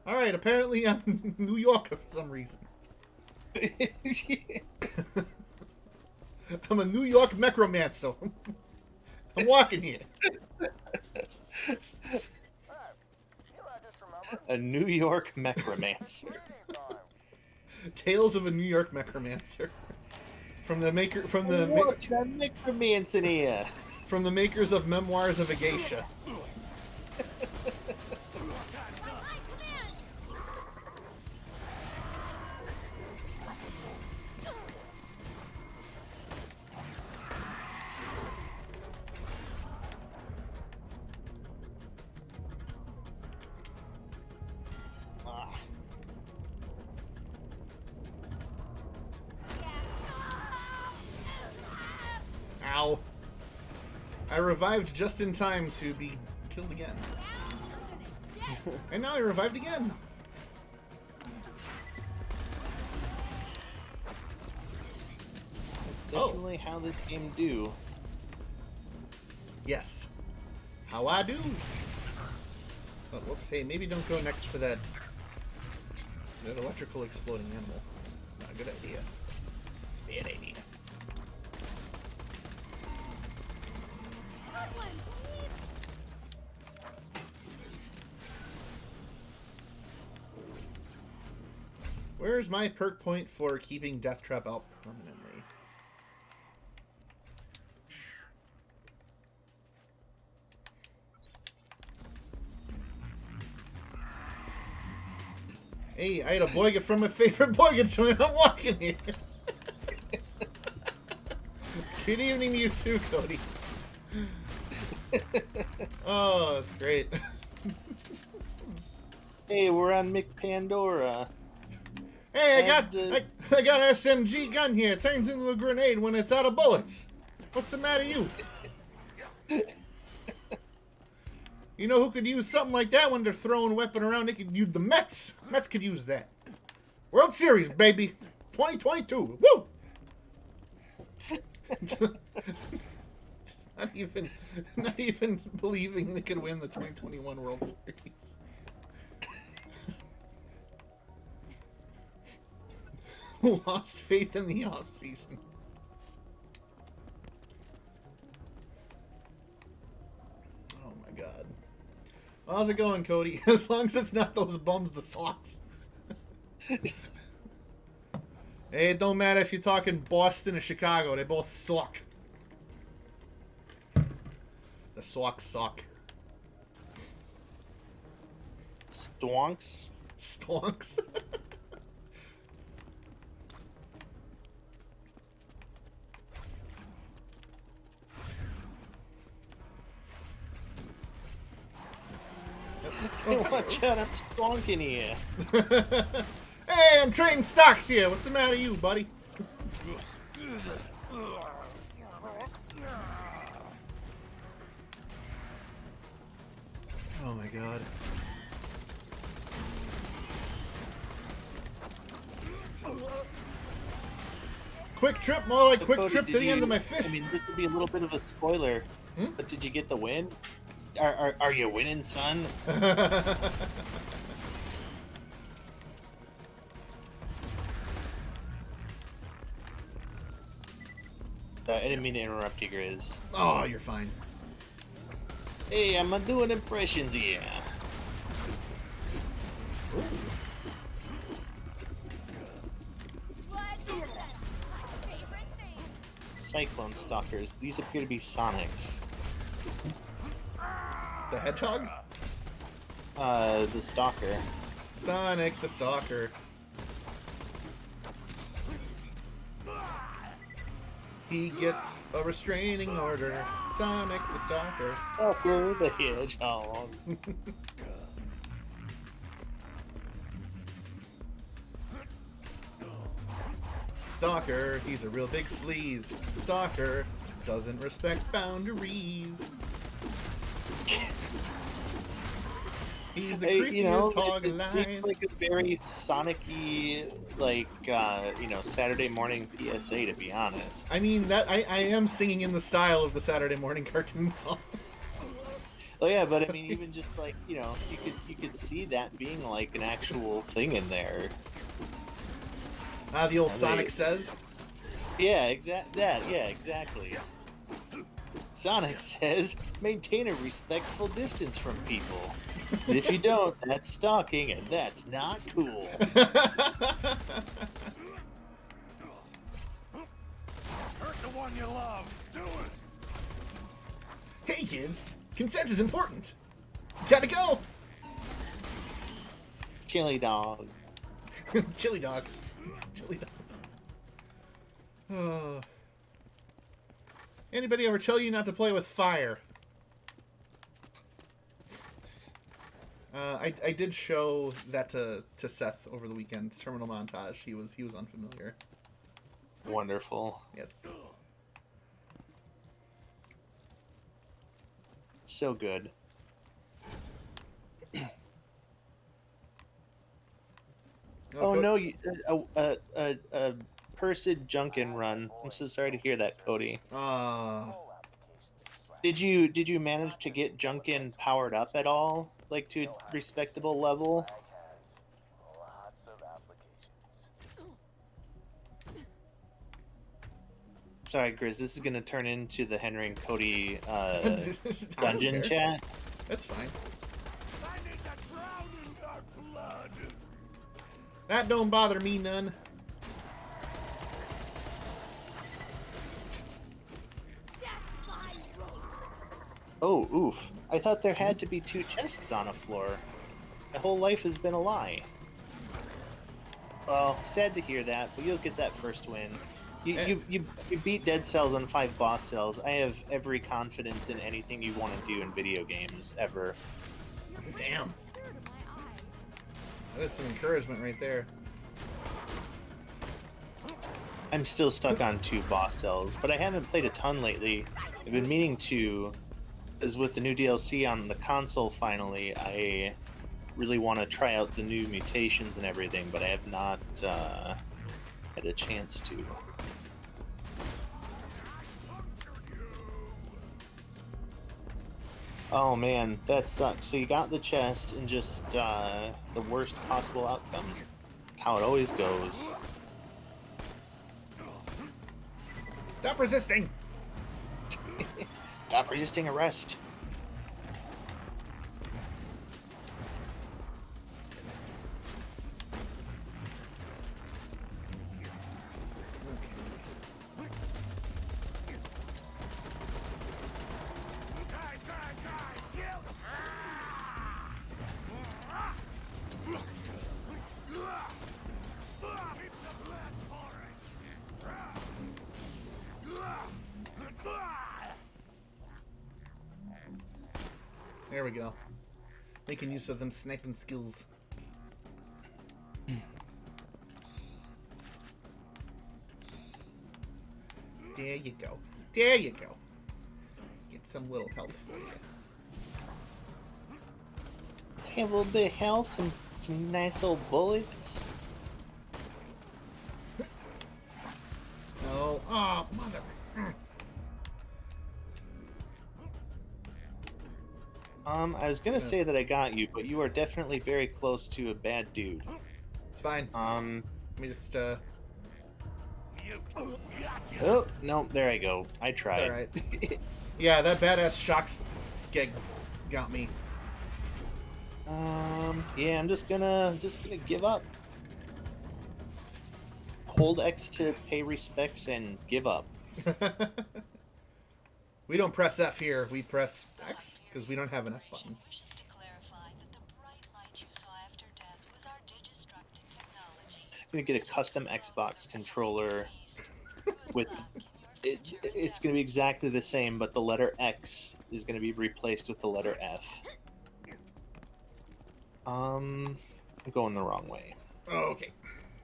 Speaker 1: All right, apparently I'm in New York for some reason. I'm a New York necromancer. I'm walking here.
Speaker 5: Hey, you know, I just remembered.
Speaker 2: A New York necromancer.
Speaker 5: Reading time.
Speaker 1: Tales of a New York necromancer. From the
Speaker 2: What's that necromancer here?
Speaker 1: from the makers of Memoirs of a Geisha. I revived just in time to be killed again. And now I revived again.
Speaker 2: It's definitely how this game do.
Speaker 1: Yes. How I do. Oh, whoops. Hey, maybe don't go next to that electrical exploding animal. Not a good idea. It's a bad idea. Where's my perk point for keeping Death Trap out permanently? Hey, I had a boyga from my favorite boyga joint. I'm walking here. Good evening to you too, Cody. Oh, that's great.
Speaker 2: Hey, we're on Pandora.
Speaker 1: Hey, I got
Speaker 2: And,
Speaker 1: I got an SMG gun here. It turns into a grenade when it's out of bullets. What's the matter, you? You know who could use something like that when they're throwing a weapon around? They could use the Mets. Mets could use that. World Series, baby, 2022. Woo! not even believing they could win the 2021 World Series. Lost faith in the offseason. Oh my god. How's it going, Cody? As long as it's not those bums, the socks. Hey, it don't matter if you're talking Boston or Chicago. They both suck. The socks suck.
Speaker 2: Stonks.
Speaker 1: Stonks.
Speaker 2: Hey, watch out, I'm stonking here.
Speaker 1: Hey, I'm trading stocks here. What's the matter with you, buddy? Oh my god. Quick trip, more like quick
Speaker 2: Cody,
Speaker 1: trip to
Speaker 2: did
Speaker 1: the end
Speaker 2: you-
Speaker 1: of my fist.
Speaker 2: I mean, this would be a little bit of a spoiler, but did you get the win? Are you winning, son? I didn't mean to interrupt you, Grizz.
Speaker 1: Oh, you're fine.
Speaker 2: Hey, I'm doing impressions here.
Speaker 3: What is that? My favorite thing.
Speaker 2: Cyclone Stalkers. These appear to be Sonic.
Speaker 1: The hedgehog?
Speaker 2: The Stalker.
Speaker 1: Sonic the Stalker. He gets a restraining order. Sonic the Stalker.
Speaker 2: Stalker the Hedgehog.
Speaker 1: Stalker, he's a real big sleaze. Stalker doesn't respect boundaries. He's the
Speaker 2: Hey,
Speaker 1: creepiest hog
Speaker 2: it
Speaker 1: alive.
Speaker 2: seems like a very Sonic-y, like, Saturday morning PSA, to be honest.
Speaker 1: I mean, that I am singing in the style of the Saturday morning cartoon song.
Speaker 2: Oh yeah, but I mean, even just like, you could see that being like an actual thing in there.
Speaker 1: The old
Speaker 2: And
Speaker 1: Sonic
Speaker 2: they-
Speaker 1: says.
Speaker 2: Yeah, exactly. Sonic says, maintain a respectful distance from people. If you don't, that's stalking, and that's not cool.
Speaker 7: Hurt the one you love. Do it.
Speaker 1: Hey kids, consent is important. Gotta go.
Speaker 2: Chili dog.
Speaker 1: Chili dogs. Chili dogs. Oh. Anybody ever tell you not to play with fire? I did show that to Seth over the weekend. Terminal montage. He was unfamiliar.
Speaker 2: Wonderful.
Speaker 1: Yes.
Speaker 2: So good. Oh
Speaker 1: Co-
Speaker 2: no, a Persid Junkin run. I'm so sorry to hear that, Cody.
Speaker 5: All applications to slash
Speaker 2: Did you manage to get Junkin powered up at all, like to a respectable level?
Speaker 5: Slag has lots of applications.
Speaker 2: Sorry, Grizz. This is gonna turn into the Henry and Cody
Speaker 1: I don't
Speaker 2: dungeon
Speaker 1: care.
Speaker 2: chat.
Speaker 1: That's fine.
Speaker 7: I need to drown in your blood.
Speaker 1: That don't bother me none.
Speaker 2: Oh, oof. I thought there had to be 2 chests on a floor. My whole life has been a lie. Well, sad to hear that, but you'll get that first win. You beat Dead Cells on 5 boss cells. I have every confidence in anything you want to do in video games, ever.
Speaker 1: Damn. That is some encouragement right there.
Speaker 2: I'm still stuck on 2 boss cells, but I haven't played a ton lately. I've been meaning to, because with the new DLC on the console finally, I really want to try out the new mutations and everything, but I have not had a chance to. Oh man, that sucks. So you got the chest and just the worst possible outcomes. How it always goes.
Speaker 1: Stop resisting!
Speaker 2: Stop resisting arrest.
Speaker 1: There we go. Making use of them sniping skills. There you go. There you go. Get some little health for you.
Speaker 2: Just have a little bit of health, some nice old bullets.
Speaker 1: No. Oh, mother.
Speaker 2: I was gonna say that I got you, but you are definitely very close to a bad dude.
Speaker 1: It's fine. Let me just,
Speaker 2: Oh, no, there I go. I tried.
Speaker 1: It's alright. Yeah, that badass shock skeg got me.
Speaker 2: Yeah, I'm just gonna give up. Hold X to pay respects and give up.
Speaker 1: We don't press F here, we press X, because we don't have an F button.
Speaker 2: I'm gonna get a custom Xbox controller with it's gonna be exactly the same, but the letter X is gonna be replaced with the letter F. I'm going the wrong way.
Speaker 1: Oh, okay.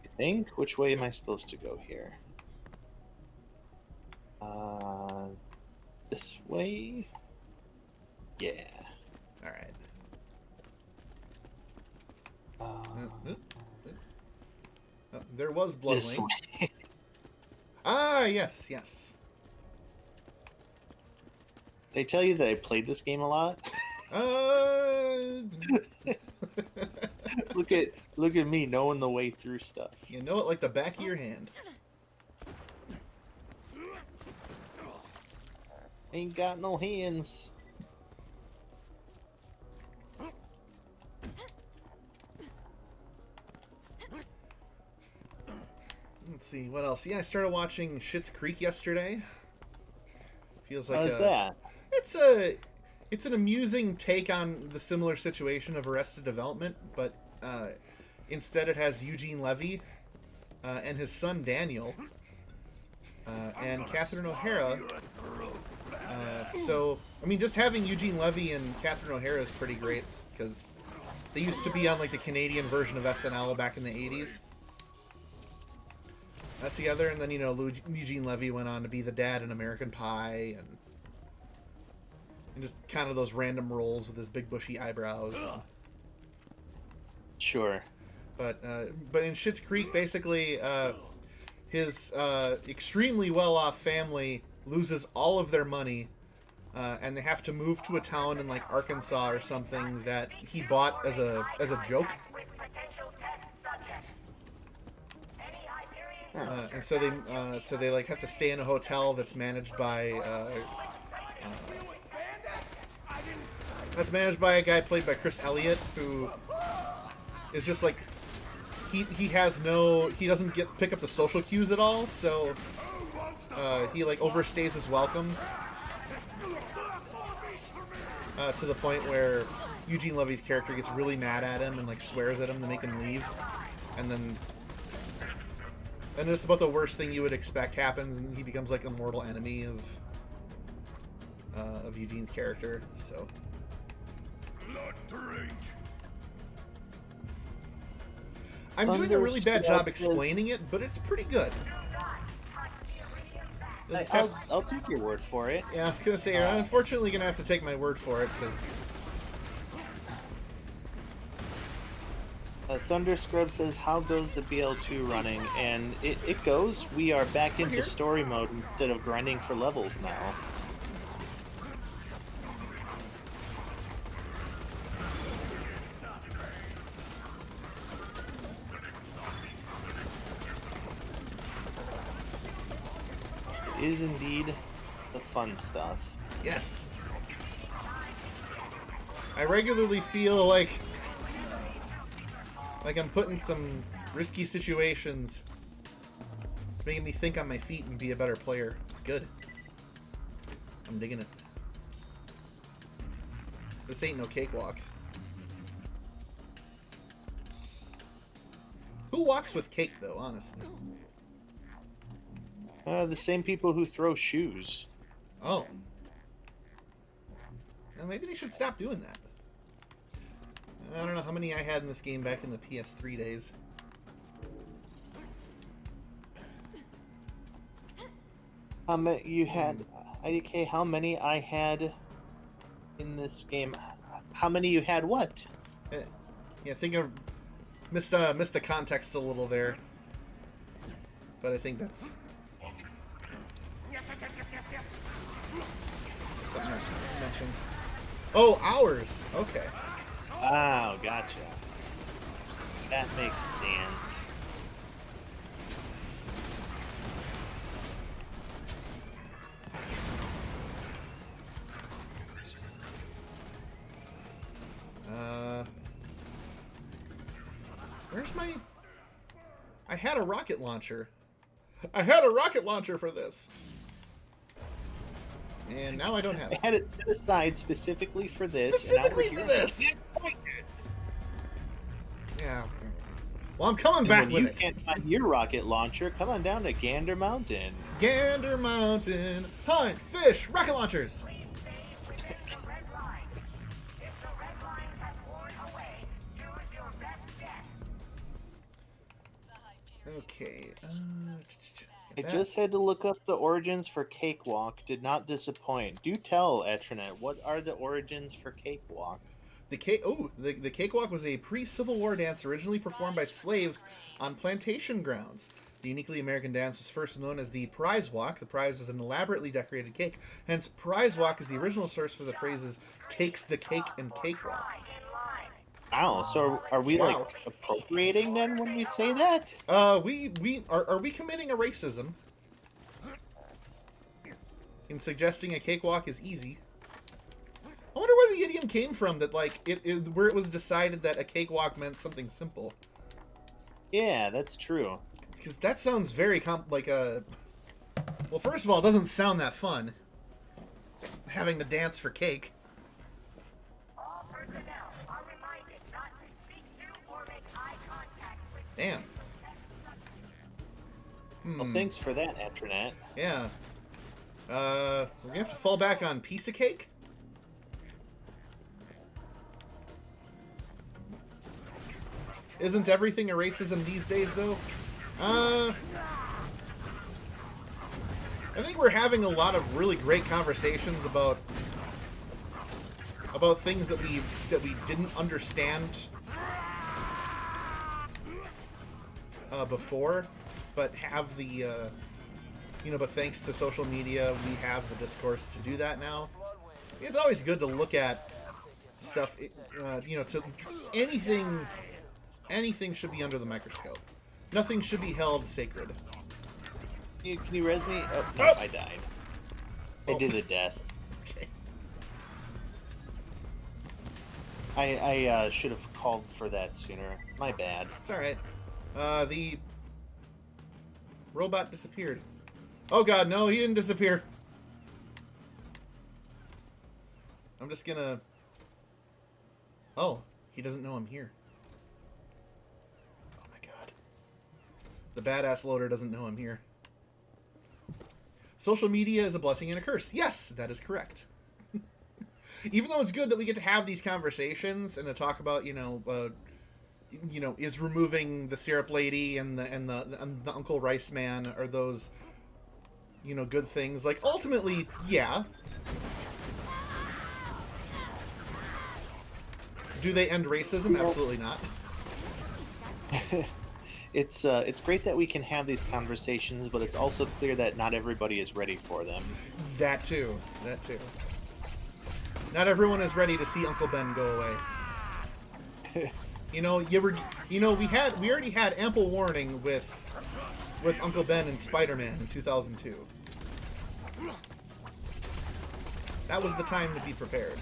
Speaker 2: I think. Which way am I supposed to go here? This way? Yeah.
Speaker 1: Alright. Oh, there was
Speaker 2: This
Speaker 1: Bloodwing.
Speaker 2: way.
Speaker 1: Ah, yes, yes.
Speaker 2: They tell you that I played this game a lot. Look at me knowing the way through stuff.
Speaker 1: You know it like the back of your hand.
Speaker 2: Ain't got no hands.
Speaker 1: Let's see, what else? Yeah, I started watching Schitt's Creek yesterday. Feels like
Speaker 2: How's that?
Speaker 1: It's an amusing take on the similar situation of Arrested Development, but instead it has Eugene Levy and his son Daniel and Catherine O'Hara. So, I mean, just having Eugene Levy and Catherine O'Hara is pretty great because they used to be on like the Canadian version of SNL back in the 80s. Together, and then Eugene Levy went on to be the dad in American Pie, and And just kind of those random roles with his big bushy eyebrows.
Speaker 2: Sure.
Speaker 1: But in Schitt's Creek, basically, his extremely well-off family loses all of their money, and they have to move to a town in like Arkansas or something that he bought as a joke. And so they like have to stay in a hotel that's managed by a guy played by Chris Elliott, who is just like he doesn't pick up the social cues at all, so he like overstays his welcome to the point where Eugene Levy's character gets really mad at him and like swears at him to make him leave, and just about the worst thing you would expect happens, and he becomes like a mortal enemy of Eugene's character. So I'm doing a really bad job explaining it, but it's pretty good.
Speaker 2: I'll take your word for it.
Speaker 1: Yeah, I'm gonna say you're unfortunately gonna have to take my word for it, because
Speaker 2: Thunder Scrub says, how goes the BL2 running? And it goes. We are back into story mode instead of grinding for levels now. It is indeed the fun stuff.
Speaker 1: yes, I regularly feel like I'm put in some risky situations. It's making me think on my feet and be a better player. It's good. I'm digging it. This ain't no cakewalk. Who walks with cake, though, honestly?
Speaker 2: The same people who throw shoes.
Speaker 1: Oh. Well, maybe they should stop doing that. I don't know how many I had in this game back in the PS3 days.
Speaker 2: You had IDK. How many I had in this game? How many you had? What?
Speaker 1: Yeah, I think I missed the context a little there, but I think that's something I mentioned. Oh, hours. Okay.
Speaker 2: Oh, gotcha. That makes sense.
Speaker 1: Where's my... I had a rocket launcher. I had a rocket launcher for this. And now I don't have it.
Speaker 2: I had it set aside specifically for this.
Speaker 1: Specifically for this! Yeah. Well, I'm coming back with it.
Speaker 2: When you can't find your rocket launcher, come on down to Gander Mountain.
Speaker 1: Gander Mountain. Hunt, fish, rocket launchers. Okay.
Speaker 2: I just had to look up the origins for Cakewalk. Did not disappoint. Do tell, Etranet, what are the origins for Cakewalk?
Speaker 1: The Cakewalk was a pre-Civil War dance originally performed by slaves on plantation grounds. The uniquely American dance was first known as the Prize Walk. The prize is an elaborately decorated cake. Hence, Prize Walk is the original source for the phrases "takes the cake" and "cakewalk."
Speaker 2: Wow, so are we like appropriating then when we say that?
Speaker 1: Are we committing a racism in suggesting a cakewalk is easy? I wonder where the idiom came from that where it was decided that a cakewalk meant something simple.
Speaker 2: Yeah, that's true.
Speaker 1: Because that sounds very well, first of all, it doesn't sound that fun having to dance for cake.
Speaker 8: All personnel are reminded not to speak to or make eye contact with.
Speaker 1: Damn.
Speaker 2: Well, thanks for that, Etranet.
Speaker 1: Yeah. We're gonna have to fall back on piece of cake. Isn't everything a racism these days, though? I think we're having a lot of really great conversations about about things that we didn't understand before, but have the but thanks to social media, we have the discourse to do that now. It's always good to look at stuff. To anything should be under the microscope. Nothing should be held sacred.
Speaker 2: Can you res me? Oh, no, I died. I did a death.
Speaker 1: Okay.
Speaker 2: I should have called for that sooner. My bad.
Speaker 1: It's alright. The robot disappeared. Oh god, no, he didn't disappear. I'm just gonna... Oh, he doesn't know I'm here. Oh my god. The badass loader doesn't know I'm here. Social media is a blessing and a curse. Yes, that is correct. Even though it's good that we get to have these conversations and to talk about, is removing the syrup lady and the Uncle Rice Man, are those, good things? Like, ultimately, yeah. Do they end racism? Absolutely not.
Speaker 2: It's great that we can have these conversations, but it's also clear that not everybody is ready for them.
Speaker 1: That too. Not everyone is ready to see Uncle Ben go away. We already had ample warning with Uncle Ben and Spider-Man in 2002. That was the time to be prepared.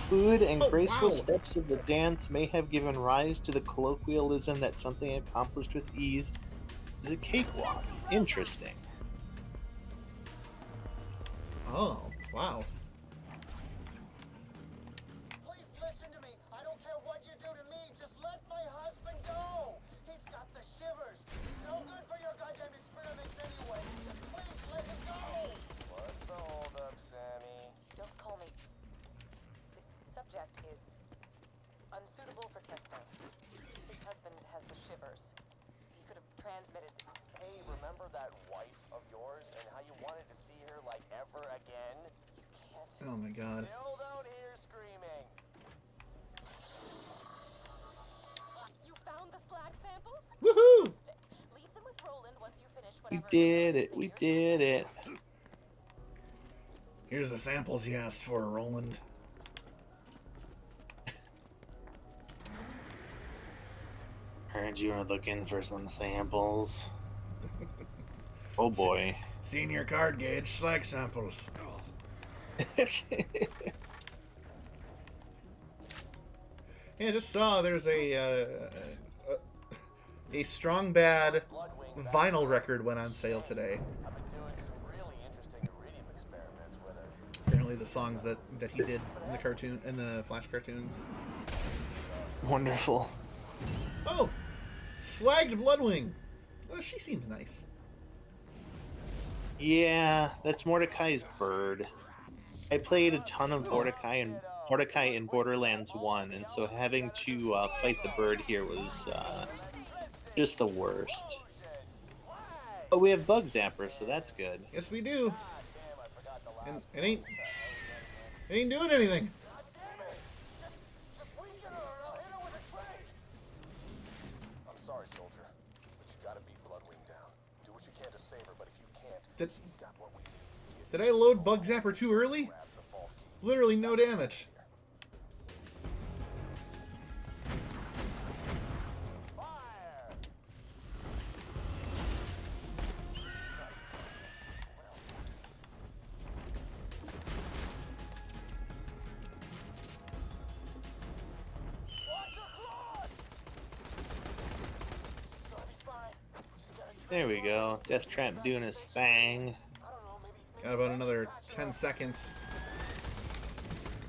Speaker 2: Food and graceful
Speaker 1: wow.
Speaker 2: steps of the dance may have given rise to the colloquialism that something accomplished with ease is a cakewalk. Interesting.
Speaker 1: Oh, wow.
Speaker 5: Please listen to me. I don't care what you do to me. Just let my husband go. He's got the shivers. He's no good for your goddamn experiments anyway. Just please let him go. What's the holdup, Sammy?
Speaker 6: Don't call me. This subject is unsuitable for testing. His husband has the shivers. He could have transmitted.
Speaker 5: Hey, remember that wife of yours and how you wanted to see her like ever again?
Speaker 6: You can't.
Speaker 1: Oh my god.
Speaker 5: Still don't hear screaming.
Speaker 6: You found the slag samples?
Speaker 1: Woohoo!
Speaker 6: Fantastic. Leave them with Roland once you finish
Speaker 2: We
Speaker 6: whatever.
Speaker 2: did it. We did it.
Speaker 1: Here's the samples you asked for, Roland.
Speaker 2: Heard you were looking for some samples. Oh boy.
Speaker 1: Senior card gauge slag samples. Yeah, I just saw there's a Strong Bad vinyl record went on sale today.
Speaker 5: I've been doing some really interesting iridium experiments with her.
Speaker 1: Apparently the songs that he did in the cartoon, in the Flash cartoons.
Speaker 2: Wonderful.
Speaker 1: Oh, Slagged Bloodwing. Oh, she seems nice.
Speaker 2: Yeah, that's Mordecai's bird. I played a ton of Mordecai in Borderlands 1, and so having to fight the bird here was just the worst. But we have Bug Zapper, so that's good.
Speaker 1: Yes, we do. And it ain't doing anything.
Speaker 5: God damn it! Just weaken her and I'll hit her with a trade! I'm sorry, soldier, but you gotta beat Bloodwing down. Do what you can to save her, but if you can't, she's got what we need to give
Speaker 1: Did I load Bug Zapper too early?
Speaker 5: grab the vault key.
Speaker 1: Literally no damage.
Speaker 5: Fire! Watch her claws! This is gonna be fine. Just gotta try
Speaker 2: There we go. Death Trap doing his thing.
Speaker 5: I don't know, maybe
Speaker 1: Got about another 10 seconds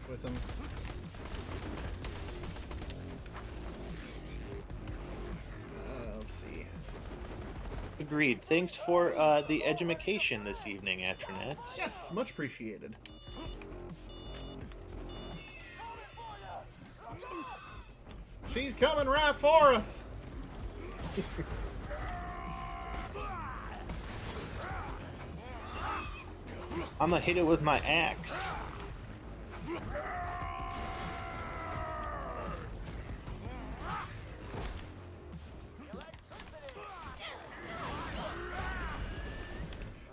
Speaker 1: with him. Let's see.
Speaker 2: Agreed. Thanks for the edumacation this evening, Atronet.
Speaker 1: Yes, much appreciated. She's coming right for us.
Speaker 2: I'm gonna hit it with my axe.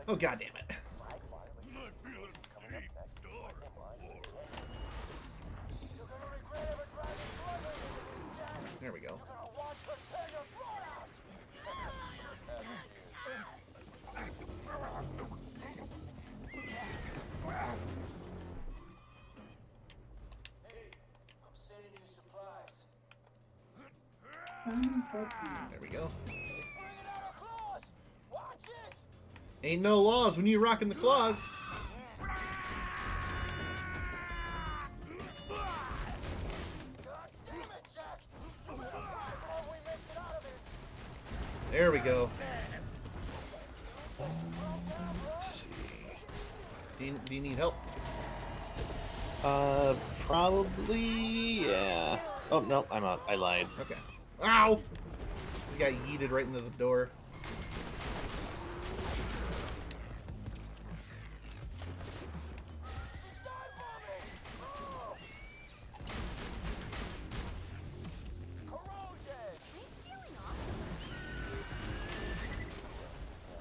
Speaker 1: Oh, god damn it. There we go. There we go. Ain't no laws when you rockin' the claws. There we go.
Speaker 2: Let's see.
Speaker 1: Do you need help?
Speaker 2: Probably, yeah. Oh, no, I'm out. I lied.
Speaker 1: Okay. Ow! We got yeeted right into the door.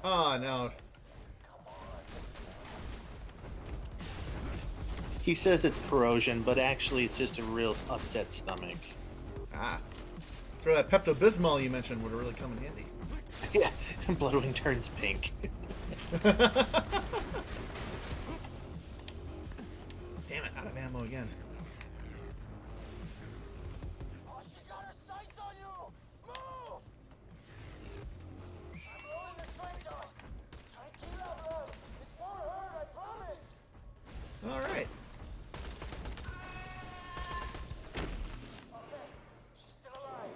Speaker 1: Oh, no.
Speaker 2: He says it's corrosion, but actually it's just a real upset stomach.
Speaker 1: Ah. That's where that Pepto-Bismol you mentioned would really come in handy.
Speaker 2: Yeah, Bloodwing turns pink.
Speaker 1: Damn it, out of ammo again.
Speaker 5: Oh, she got her sights on you! Move! I'm rolling the traitor! Tranquila, bro! This won't hurt, I promise!
Speaker 1: Alright.
Speaker 5: Okay, she's still alive.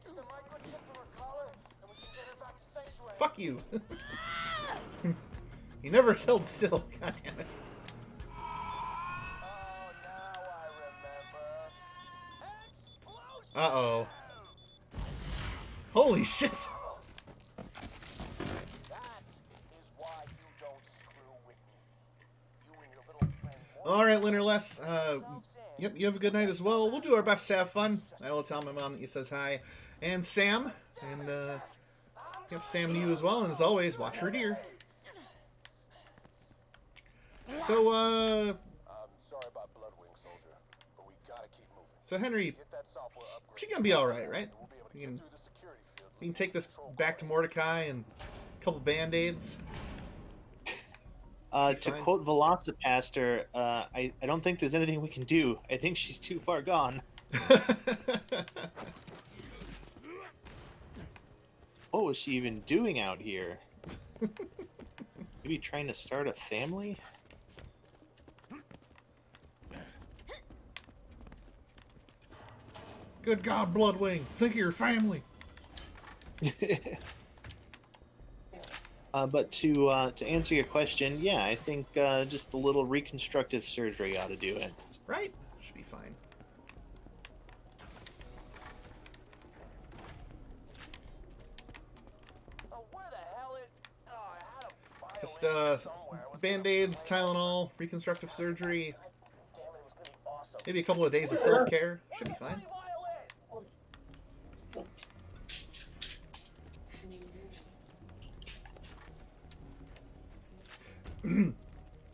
Speaker 5: Get the microchip from her collar, and we can get her back to Sanctuary.
Speaker 1: Fuck you. You never held still. God damn it.
Speaker 5: Oh, now I remember. Explosive!
Speaker 1: Uh-oh. Holy shit.
Speaker 5: That is why you don't screw with me. You and your little friend.
Speaker 1: Alright, Linnerless. Yep, you have a good night as well. We'll do our best to have fun. I will tell my mom that you says hi. And Sam. And, yep, Sam to you as well. And as always, watch her deer. So,
Speaker 5: I'm sorry about Bloodwing, soldier, but we gotta keep moving.
Speaker 1: so Henry,
Speaker 5: Get that software upgrade.
Speaker 1: she gonna be alright, right?
Speaker 5: We'll be able to
Speaker 1: You
Speaker 5: get
Speaker 1: can,
Speaker 5: through the security field.
Speaker 1: you can take this back to Mordecai and a couple band-aids.
Speaker 2: To
Speaker 1: fine.
Speaker 2: quote Velocipaster, I don't think there's anything we can do. I think she's too far gone. What was she even doing out here? Maybe trying to start a family?
Speaker 1: Good God, Bloodwing, think of your family.
Speaker 2: But to answer your question, yeah, I think just a little reconstructive surgery ought to do it.
Speaker 1: Right? Should be fine.
Speaker 5: Oh, where the hell is? Oh, I had a violin
Speaker 1: Just,
Speaker 5: somewhere. I was
Speaker 1: Band-Aids, Tylenol, reconstructive surgery,
Speaker 5: damn it, it was gonna be awesome.
Speaker 1: maybe a couple of days of self-care. Should be fine.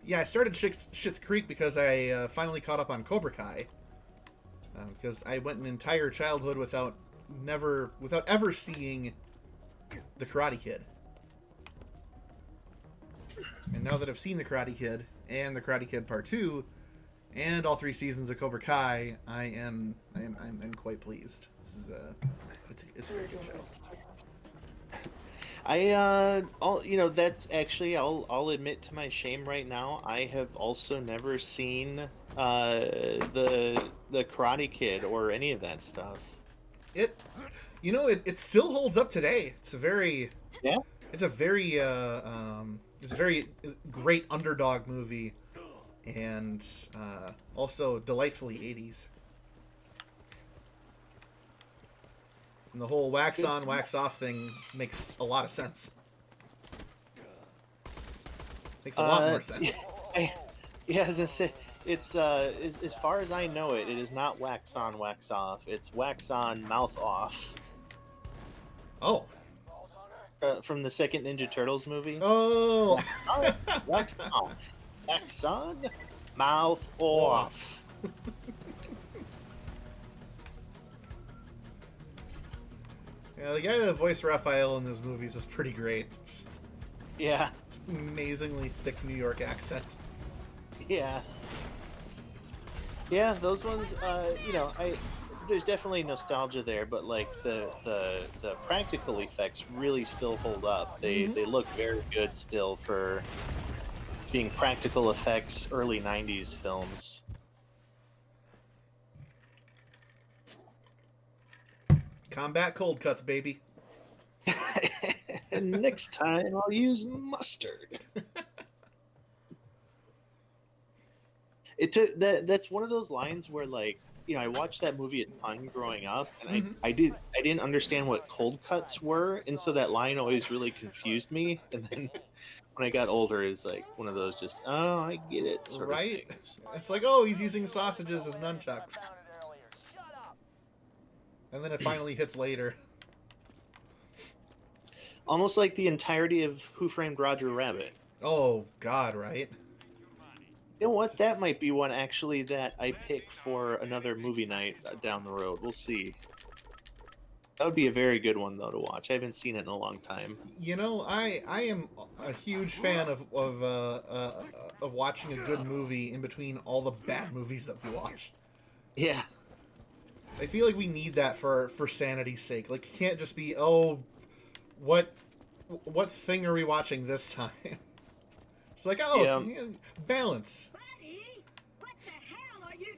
Speaker 1: Yeah, I started Schitt's Creek because I finally caught up on Cobra Kai. Because I went an entire childhood without ever seeing the Karate Kid. And now that I've seen the Karate Kid and the Karate Kid Part 2 and all 3 seasons of Cobra Kai, I'm quite pleased. This is it's a very good show.
Speaker 2: That's actually, I'll admit to my shame right now. I have also never seen the Karate Kid or any of that stuff.
Speaker 1: It still holds up today. It's a very
Speaker 2: Yeah.
Speaker 1: it's a very great underdog movie, and also delightfully 80s. And the whole wax on, wax off thing makes a lot of sense. Makes a lot more sense.
Speaker 2: Yeah, as I say, it's as far as I know it, it is not wax on, wax off. It's wax on, mouth off.
Speaker 1: Oh.
Speaker 2: From the second Ninja Turtles movie.
Speaker 1: Oh.
Speaker 2: Wax on, wax on, mouth off.
Speaker 1: Yeah, the guy that voiced Raphael in those movies is pretty great. Just
Speaker 2: Yeah.
Speaker 1: amazingly thick New York accent.
Speaker 2: Yeah. Yeah, those ones. There's definitely nostalgia there, but like the practical effects really still hold up. They look very good still for being practical effects early '90s films.
Speaker 1: Combat cold cuts, baby.
Speaker 2: And next time I'll use mustard. It took that's one of those lines where like, I watched that movie a ton growing up, and I didn't understand what cold cuts were, and so that line always really confused me. And then when I got older, it's like one of those just, oh, I get it sort
Speaker 1: Right?
Speaker 2: of things.
Speaker 1: It's like, oh, he's using sausages as nunchucks. And then it finally hits later.
Speaker 2: Almost like the entirety of Who Framed Roger Rabbit.
Speaker 1: Oh, God, right?
Speaker 2: You know what? That might be one actually that I pick for another movie night down the road. We'll see. That would be a very good one though to watch. I haven't seen it in a long time.
Speaker 1: I am a huge fan of watching a good movie in between all the bad movies that we watch.
Speaker 2: Yeah.
Speaker 1: I feel like we need that for sanity's sake. Like, it can't just be, oh, what thing are we watching this time? It's like, oh, yeah, balance.
Speaker 8: Buddy, what the hell are you?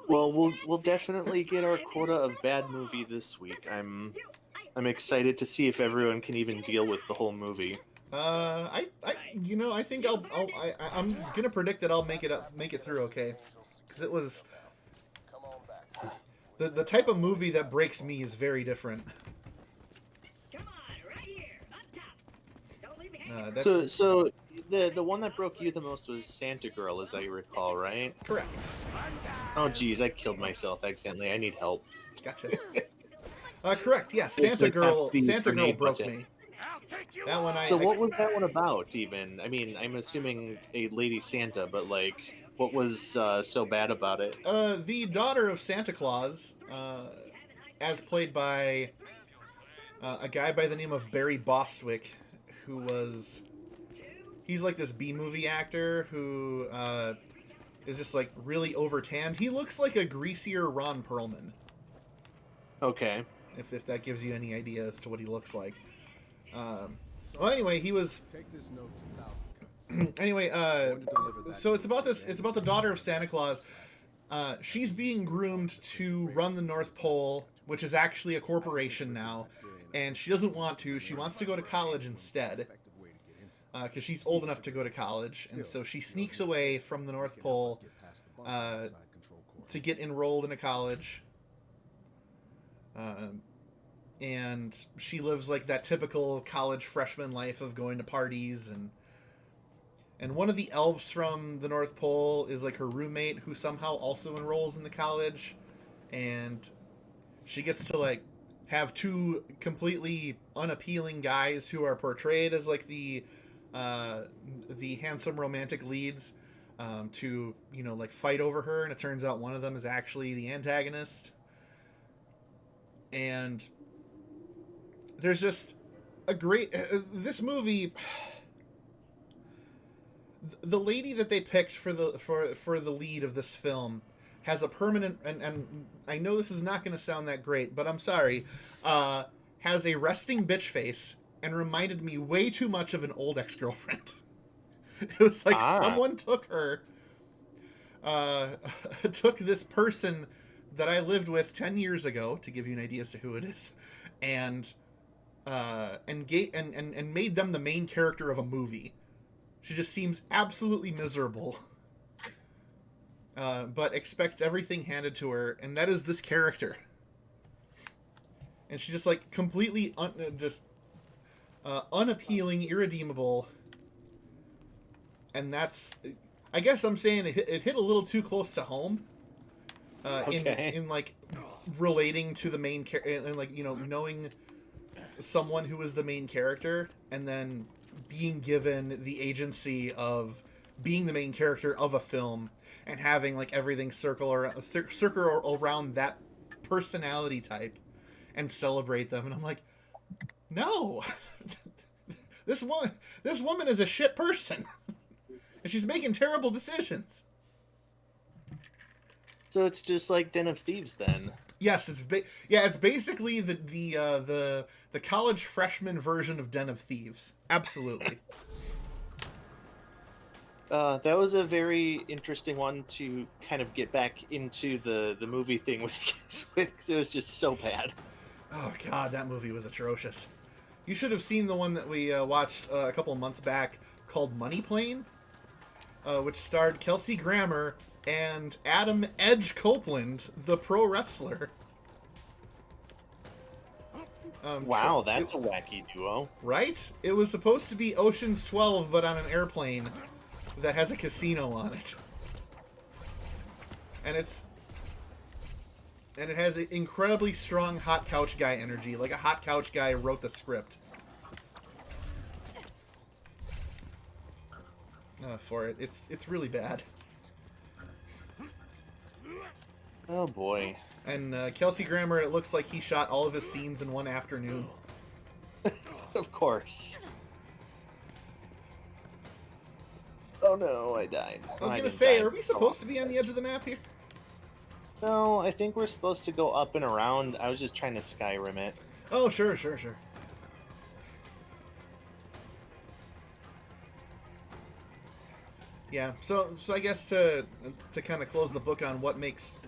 Speaker 2: Well, we'll definitely get our quota of bad movie this week. I'm excited to see if everyone can even deal with the whole movie.
Speaker 1: I think I'm gonna predict that I'll make it through okay, because it was the type of movie that breaks me is very different.
Speaker 8: Come on, right here, up top. Don't leave me hanging.
Speaker 2: So the one that broke you the most was Santa Girl, as I recall, right?
Speaker 1: Correct.
Speaker 2: Oh, geez, I killed myself accidentally. I need help.
Speaker 1: Gotcha. Correct. Yeah, Santa Girl broke me. That one
Speaker 2: So what was that one about, even? I mean, I'm assuming a lady Santa, but like, what was so bad about it?
Speaker 1: The daughter of Santa Claus, as played by a guy by the name of Barry Bostwick, he's like this B-movie actor who is just like really over-tanned. He looks like a greasier Ron Perlman.
Speaker 2: Okay.
Speaker 1: If that gives you any idea as to what he looks like. Well, anyway, he was.
Speaker 9: Take this note to 1,000 cuts.
Speaker 1: Anyway, so it's about this. It's about the daughter of Santa Claus. She's being groomed to run the North Pole, which is actually a corporation now, and she doesn't want to. She wants to go to college instead, because she's old enough to go to college, and so she sneaks away from the North Pole to get enrolled in a college. And she lives like that typical college freshman life of going to parties, and one of the elves from the North Pole is like her roommate, who somehow also enrolls in the college, and she gets to like have two completely unappealing guys who are portrayed as like the handsome romantic leads to like fight over her, and it turns out one of them is actually the antagonist. And there's just a great this movie. The lady that they picked for the lead of this film has a permanent, and I know this is not going to sound that great, but I'm sorry, has a resting bitch face and reminded me way too much of an old ex-girlfriend. It was like someone took her, took this person that I lived with 10 years ago, to give you an idea as to who it is, and made them the main character of a movie. She just seems absolutely miserable, but expects everything handed to her, and that is this character. And she's just like completely unappealing, irredeemable, and that's, I guess I'm saying it hit a little too close to home. In like relating to the main character, and like, you know, knowing someone who is the main character and then being given the agency of being the main character of a film and having like everything circle around that personality type and celebrate them. And I'm like, no, this woman is a shit person and she's making terrible decisions.
Speaker 2: So it's just like Den of Thieves then.
Speaker 1: Yes, it's basically the college freshman version of Den of Thieves. Absolutely.
Speaker 2: That was a very interesting one to kind of get back into the movie thing with because it was just so bad.
Speaker 1: Oh god, that movie was atrocious. You should have seen the one that we watched a couple of months back called Money Plane, which starred Kelsey Grammer and Adam Edge Copeland, the pro wrestler.
Speaker 2: Wow, that's a wacky duo.
Speaker 1: Right? It was supposed to be Ocean's 12, but on an airplane that has a casino on it. And it has an incredibly strong hot couch guy energy, like a hot couch guy wrote the script. For it. It's really bad.
Speaker 2: Oh boy.
Speaker 1: And Kelsey Grammer, it looks like he shot all of his scenes in one afternoon.
Speaker 2: Of course. Oh no, I died.
Speaker 1: I was gonna say, are we supposed to be on the edge of the map here?
Speaker 2: No, I think we're supposed to go up and around. I was just trying to Skyrim it.
Speaker 1: Oh, sure. Yeah, so I guess to kind of close the book on what makes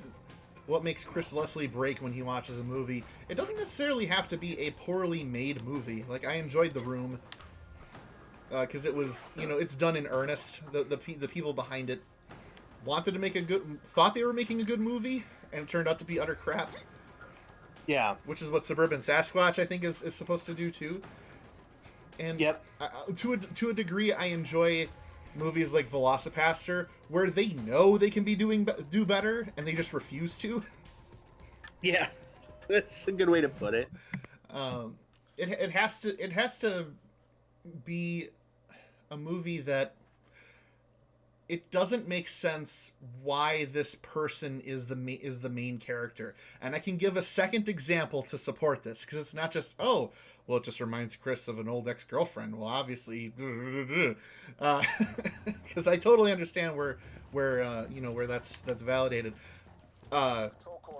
Speaker 1: Chris Leslie break when he watches a movie, it doesn't necessarily have to be a poorly made movie. Like, I enjoyed The Room because it was, you know, it's done in earnest. The people behind it thought they were making a good movie, and it turned out to be utter crap.
Speaker 2: Yeah,
Speaker 1: which is what Suburban Sasquatch, I think, is supposed to do too. And
Speaker 2: yep,
Speaker 1: to a degree, I enjoy movies like Velocipaster, where they know they can do better, and they just refuse to.
Speaker 2: Yeah, that's a good way to put it.
Speaker 1: It has to be a movie that it doesn't make sense why this person is the main character, and I can give a second example to support this, because it's not just, oh, well, it just reminds Chris of an old ex-girlfriend. Well, obviously, because I totally understand where that's validated.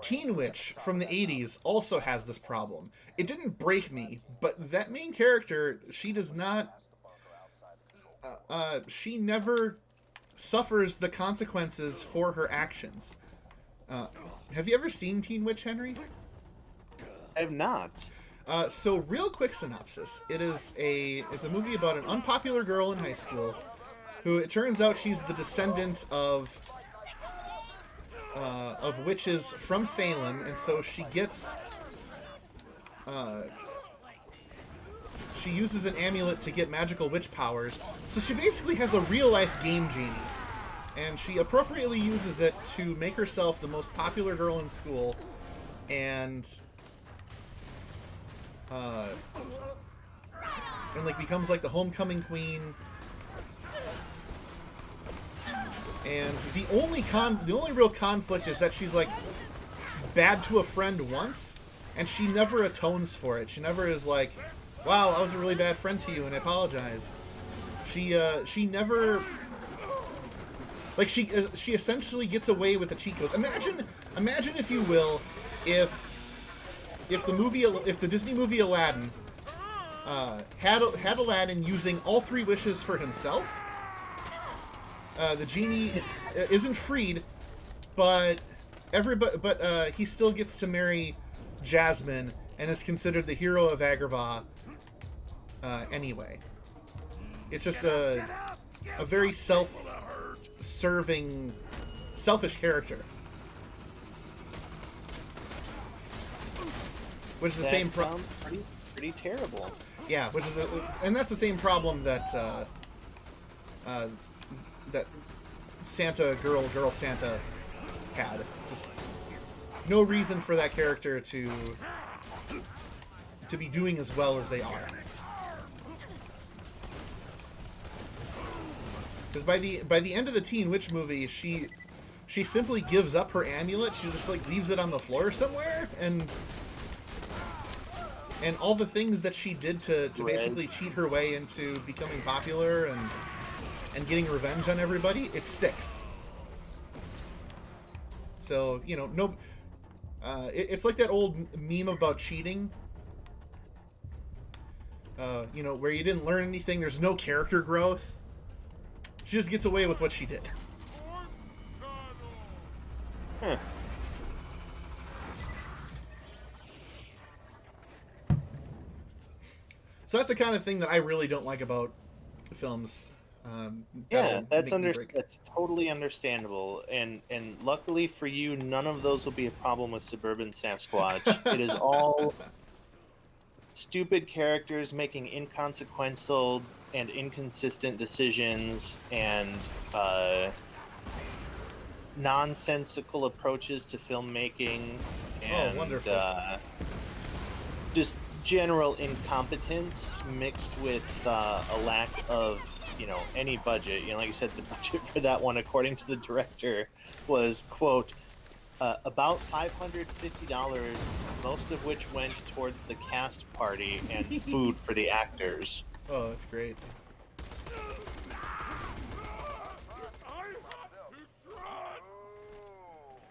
Speaker 1: Teen Witch from the 80s also has this problem. It didn't break me, but that main character, she does not. She never suffers the consequences for her actions. Have you ever seen Teen Witch, Henry?
Speaker 2: I have not.
Speaker 1: So real quick synopsis. It's a movie about an unpopular girl in high school who, it turns out, she's the descendant of witches from Salem, and so she uses an amulet to get magical witch powers. So she basically has a real-life game genie, and she appropriately uses it to make herself the most popular girl in school, and like becomes like the homecoming queen. And the only real conflict is that she's like bad to a friend once, and she never atones for it. She never is like, wow, I was a really bad friend to you and I apologize. She never, like, she essentially gets away with the cheat codes. Imagine if you will, if the Disney movie Aladdin had Aladdin using all three wishes for himself. The genie isn't freed, but everybody, but he still gets to marry Jasmine and is considered the hero of Agrabah anyway. It's just a very self-serving, selfish character. Which is the same problem.
Speaker 2: Pretty terrible.
Speaker 1: Yeah, which is and that's the same problem that that girl Santa had. Just no reason for that character to be doing as well as they are. Because by the end of the Teen Witch movie, she simply gives up her amulet. She just like leaves it on the floor somewhere, and all the things that she did to basically cheat her way into becoming popular and getting revenge on everybody, it sticks. So, you know, no, it's like that old meme about cheating. You know, where you didn't learn anything, there's no character growth. She just gets away with what she did.
Speaker 2: Huh.
Speaker 1: So that's the kind of thing that I really don't like about films.
Speaker 2: Yeah, that's totally understandable, and luckily for you, none of those will be a problem with Suburban Sasquatch. It is all stupid characters making inconsequential and inconsistent decisions, and nonsensical approaches to filmmaking, and
Speaker 1: wonderful.
Speaker 2: Just general incompetence mixed with a lack of, you know, any budget. You know, like I said, the budget for that one, according to the director, was, quote, about $550, most of which went towards the cast party and food for the actors.
Speaker 1: Oh, that's great.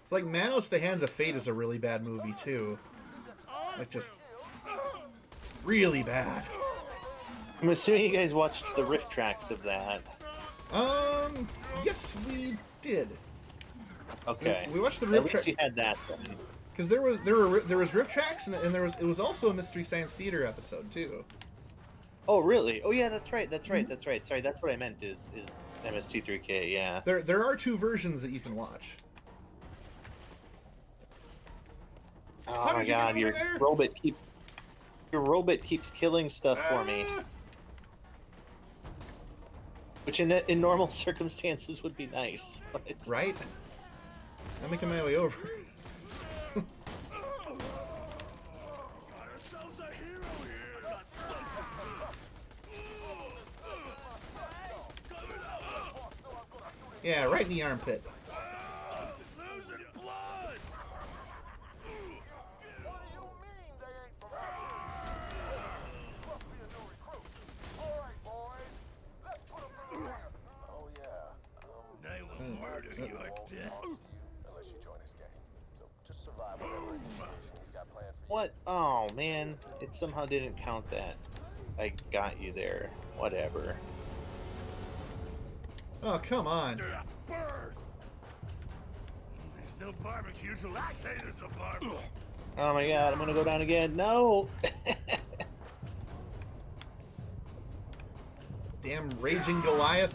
Speaker 1: It's like Manos the Hands of Fate is a really bad movie, too. Like, just really bad.
Speaker 2: I'm assuming you guys watched the riff tracks of that.
Speaker 1: Yes, we did.
Speaker 2: Okay.
Speaker 1: We watched the riff
Speaker 2: tracks. At least you had that then.
Speaker 1: Because there was riff tracks, and it was also a Mystery Science Theater episode too.
Speaker 2: Oh really? Oh yeah, that's right. Sorry, that's what I meant. Is MST3K? Yeah.
Speaker 1: There are two versions that you can watch.
Speaker 2: Oh my god, your robot keeps killing stuff for me. Which in normal circumstances would be nice. But...
Speaker 1: Right? I'm making my way over. Yeah, right in the armpit.
Speaker 2: What? Oh man, it somehow didn't count that. I got you there. Whatever.
Speaker 1: Oh, come on.
Speaker 7: There's no barbecue till I say there's a barbecue.
Speaker 2: Oh my god, I'm gonna go down again. No!
Speaker 1: Damn raging Goliath.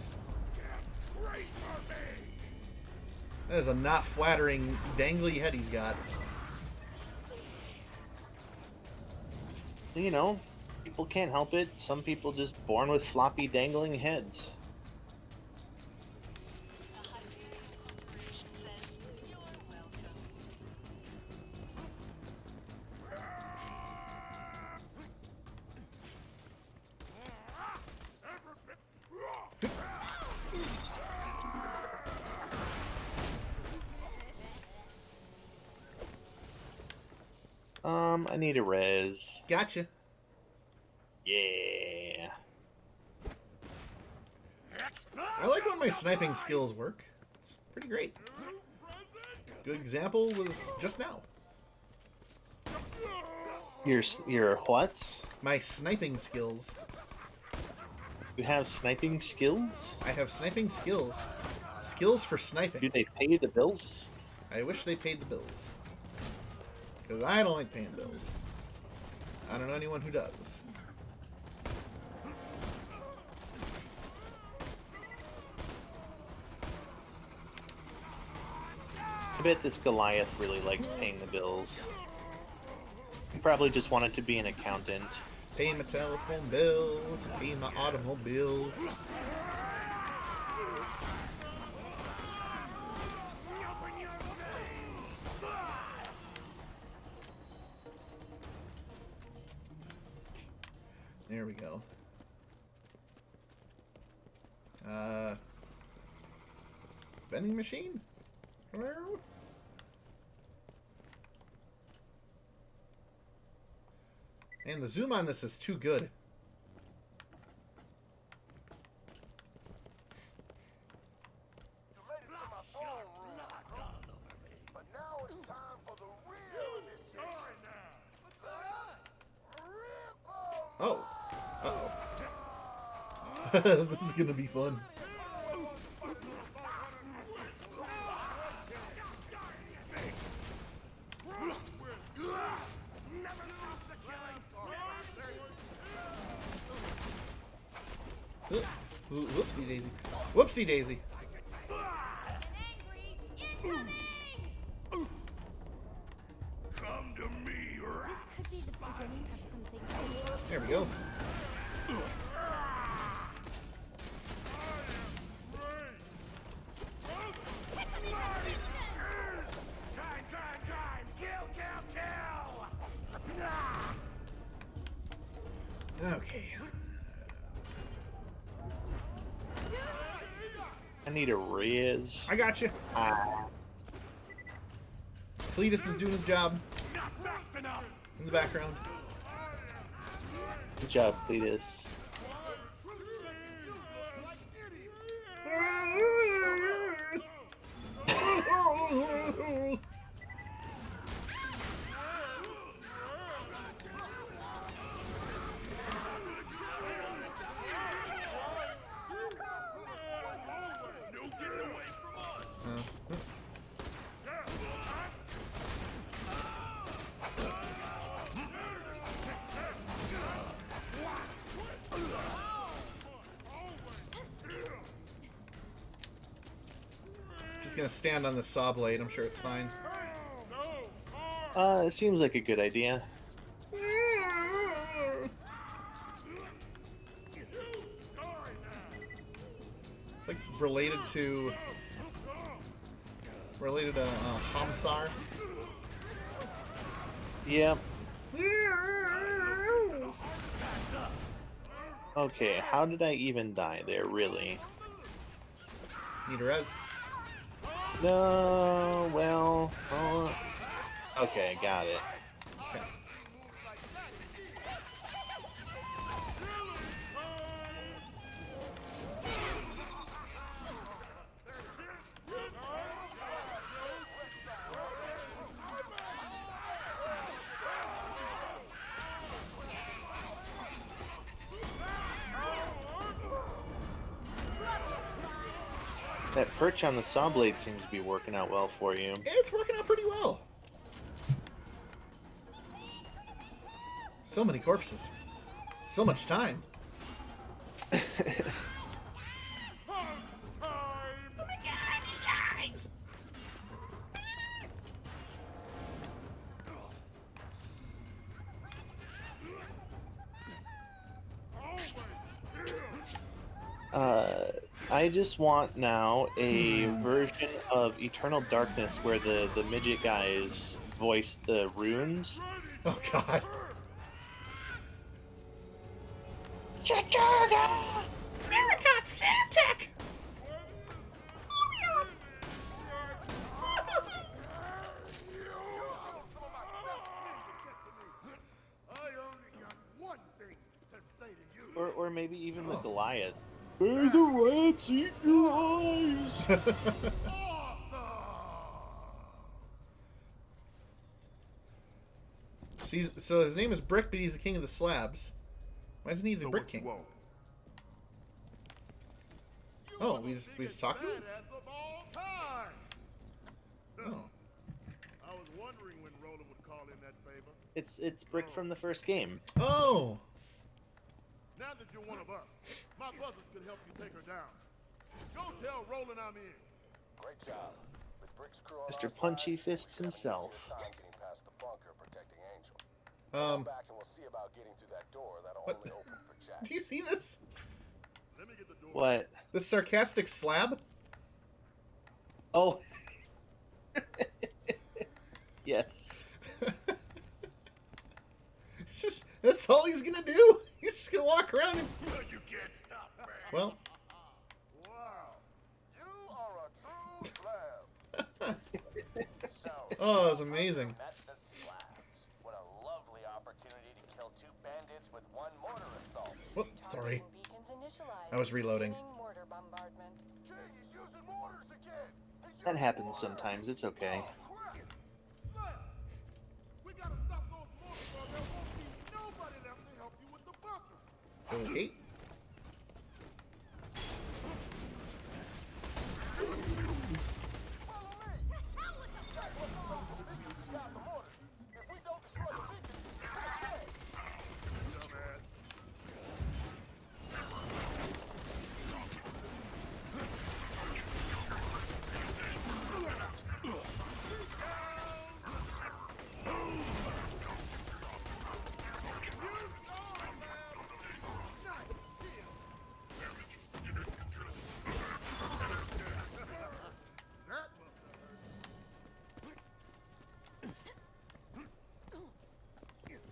Speaker 1: That is a not flattering dangly head he's got.
Speaker 2: You know, people can't help it. Some people just born with floppy dangling heads. I need a res.
Speaker 1: Gotcha.
Speaker 2: Yeah.
Speaker 1: I like when my sniping skills work. It's pretty great. Good example was just now.
Speaker 2: Your what?
Speaker 1: My sniping skills.
Speaker 2: You have sniping skills?
Speaker 1: I have sniping skills. Skills for sniping.
Speaker 2: Do they pay the bills?
Speaker 1: I wish they paid the bills. Because I don't like paying bills. I don't know anyone who does.
Speaker 2: I bet this Goliath really likes paying the bills. He probably just wanted to be an accountant.
Speaker 1: Pay my telephone bills, pay my automobiles. There we go. Vending machine? Hello? And the zoom on this is too good.
Speaker 5: You made it to my throne room, recruit. But now it's time for the real initiation. Slabs, rip 'em!
Speaker 1: Oh. Uh-oh. This is gonna be fun. Whoopsie daisy. Whoopsie daisy.
Speaker 3: Get angry! Incoming!
Speaker 7: Come to me,
Speaker 3: This could be the beginning of something big.
Speaker 1: There we go.
Speaker 7: Time! Kill!
Speaker 1: Okay.
Speaker 2: I need a Riz.
Speaker 1: I got you. Cletus is doing his job
Speaker 7: Not fast enough!
Speaker 1: in the background.
Speaker 2: Good job, Cletus.
Speaker 7: No getting away from us!
Speaker 1: Just gonna stand on the saw blade. I'm sure it's fine.
Speaker 2: It seems like a good idea.
Speaker 1: It's like related to Hamsar.
Speaker 2: Yep. Okay, how did I even die there, really?
Speaker 1: Need a res.
Speaker 2: No, well, okay, got it.
Speaker 1: Okay.
Speaker 2: That perch on the saw blade seems to be working out well for you.
Speaker 1: It's working out pretty well. So many corpses. So much time.
Speaker 2: I just want now a version of Eternal Darkness where the midget guys voice the runes.
Speaker 1: Oh god.
Speaker 2: Chaturga!
Speaker 1: Miracut Santek!
Speaker 7: I only got one thing to say to you.
Speaker 2: Or maybe even the Goliath. May the rats eat your eyes!
Speaker 1: See, so his name is Brick, but he's the king of the slabs. Why isn't he the Brick King? Oh, we just talking to him?
Speaker 7: Badass of all time.
Speaker 1: Oh.
Speaker 7: Roland would call in that favor.
Speaker 2: It's Brick from the first game.
Speaker 1: Oh.
Speaker 7: Now that you're one of us, my buzzers could help you take her down. Go tell Roland I'm in.
Speaker 5: Great job. With Brick's crew on
Speaker 2: Mr.
Speaker 5: our
Speaker 2: Punchy
Speaker 5: side,
Speaker 2: Fists
Speaker 5: we should have an
Speaker 2: himself.
Speaker 5: easier time getting past the bunker protecting Angel. Come back and we'll see about getting through that door that'll
Speaker 1: What?
Speaker 5: only open for Jack.
Speaker 1: Do you see this?
Speaker 7: Let me get the door.
Speaker 2: What?
Speaker 1: This sarcastic slab?
Speaker 2: Oh. Yes.
Speaker 1: It's just, that's all he's gonna do. He's just gonna walk around and.
Speaker 7: You can't stop me.
Speaker 1: Well,
Speaker 5: Wow. You are a true slab. So,
Speaker 1: oh, that's amazing.
Speaker 5: met the slabs. What a lovely opportunity to kill two bandits with one mortar assault.
Speaker 1: Whoop, sorry.
Speaker 6: Targeting beacons initialized.
Speaker 1: I was reloading.
Speaker 6: Beginning mortar bombardment.
Speaker 5: King, he's using mortars again. He's
Speaker 2: That
Speaker 5: using
Speaker 2: happens
Speaker 5: mortars.
Speaker 2: sometimes. It's okay.
Speaker 5: Oh, crap.
Speaker 7: Slab, we gotta stop those mortars or there won't be nobody left to help you with the bunker.
Speaker 1: Okay.
Speaker 5: Follow me. Jack wants to throw some beacons to guard the mortars. If we don't destroy the beacons, they're dead.
Speaker 7: Dumbass.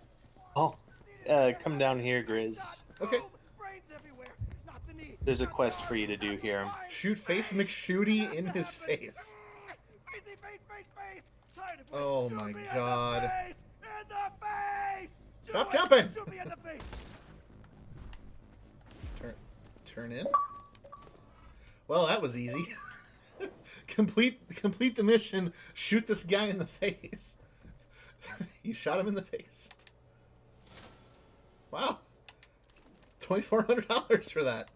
Speaker 2: Oh. Come down here, Grizz.
Speaker 1: Okay.
Speaker 4: Brains everywhere. Not the knee.
Speaker 2: There's a quest for you to do here.
Speaker 1: Shoot Face McShooty in his face.
Speaker 4: Facey, face. Tired of
Speaker 1: Oh
Speaker 4: Shoot
Speaker 1: my
Speaker 4: me in the
Speaker 1: God.
Speaker 4: face! In the face!
Speaker 1: Stop
Speaker 4: Do it!
Speaker 1: jumping!
Speaker 4: Shoot me in the face!
Speaker 1: Turn in. Well, that was easy. complete the mission. Shoot this guy in the face. You shot him in the face. Wow. $2,400 for that.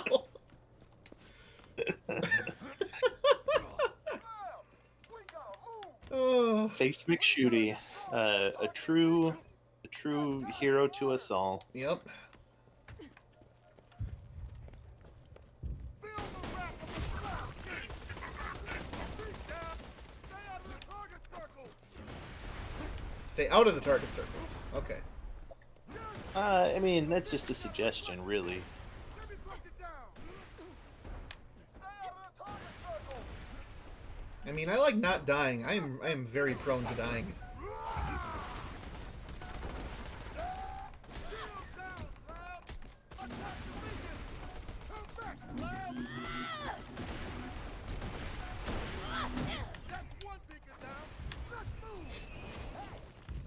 Speaker 1: Ow. Oh.
Speaker 2: Face McShooty. A true hero to us all.
Speaker 1: Yep.
Speaker 7: Feel the wrath of the slab. Reach down. Stay out of the target circles.
Speaker 1: Stay out of the target circles. Okay.
Speaker 2: I mean, that's just a suggestion, really.
Speaker 7: Let me punch it down.
Speaker 5: Stay out of the target circles.
Speaker 1: I mean, I like not dying. I am very prone to dying.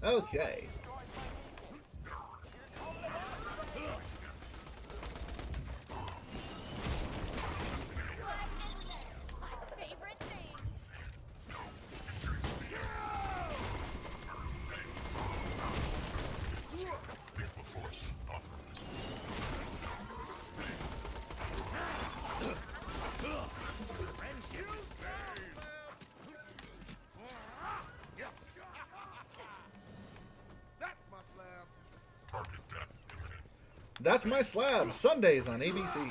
Speaker 1: Okay.
Speaker 3: Favorite thing.
Speaker 7: That's my slab.
Speaker 1: That's my slab. Sundays on ABC.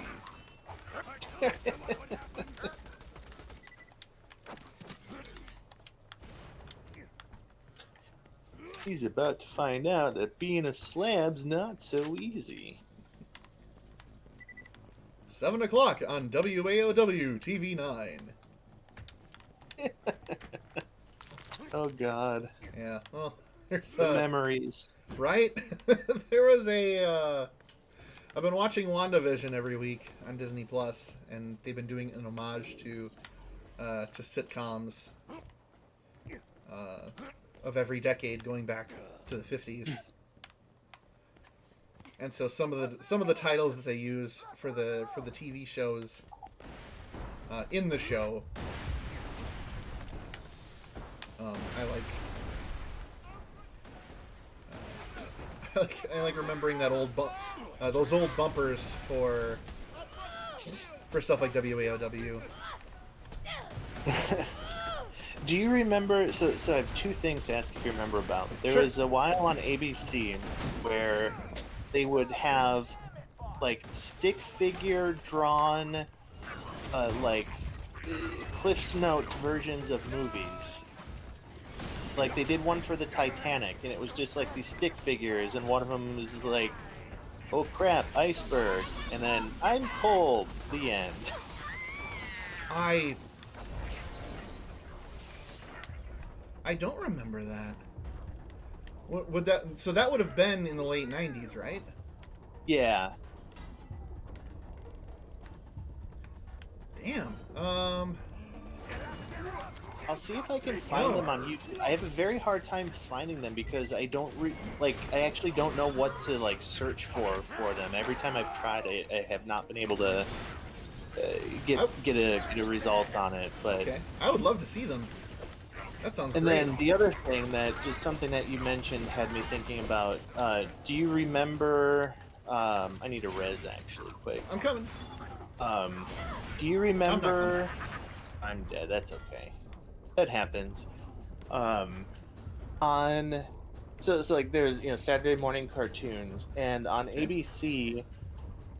Speaker 2: He's about to find out that being a slab's not so easy.
Speaker 1: 7 o'clock on WAOW TV 9.
Speaker 2: Oh God,
Speaker 1: Yeah. Well, there's
Speaker 2: the memories.
Speaker 1: right. There was a. I've been watching WandaVision every week on Disney Plus, and they've been doing an homage to sitcoms of every decade, going back to the 50s. And so some of the titles that they use for the TV shows in the show, I like remembering that those old bumpers for stuff like WAOW.
Speaker 2: Do you remember? So I have two things to ask if you remember about. There
Speaker 1: Sure.
Speaker 2: was a while on ABC where they would have like stick figure drawn, like Cliff's Notes versions of movies. Like they did one for the Titanic, and it was just like these stick figures, and one of them was like, "Oh crap, iceberg," and then "I'm cold." The end.
Speaker 1: I I don't remember that. What would that? So that would have been in the late '90s, right?
Speaker 2: Yeah.
Speaker 1: Damn.
Speaker 2: I'll see if I can find them on YouTube. I have a very hard time finding them because I don't I actually don't know what to like search for them. Every time I've tried, I have not been able to get a result on it. But
Speaker 1: Okay, I would love to see them. That sounds
Speaker 2: and
Speaker 1: great.
Speaker 2: then the other thing that just something that you mentioned had me thinking about. Do you remember? I need a res actually, quick.
Speaker 1: I'm coming.
Speaker 2: Do you remember? I'm dead. That's okay. That happens. On so like there's Saturday morning cartoons, and on ABC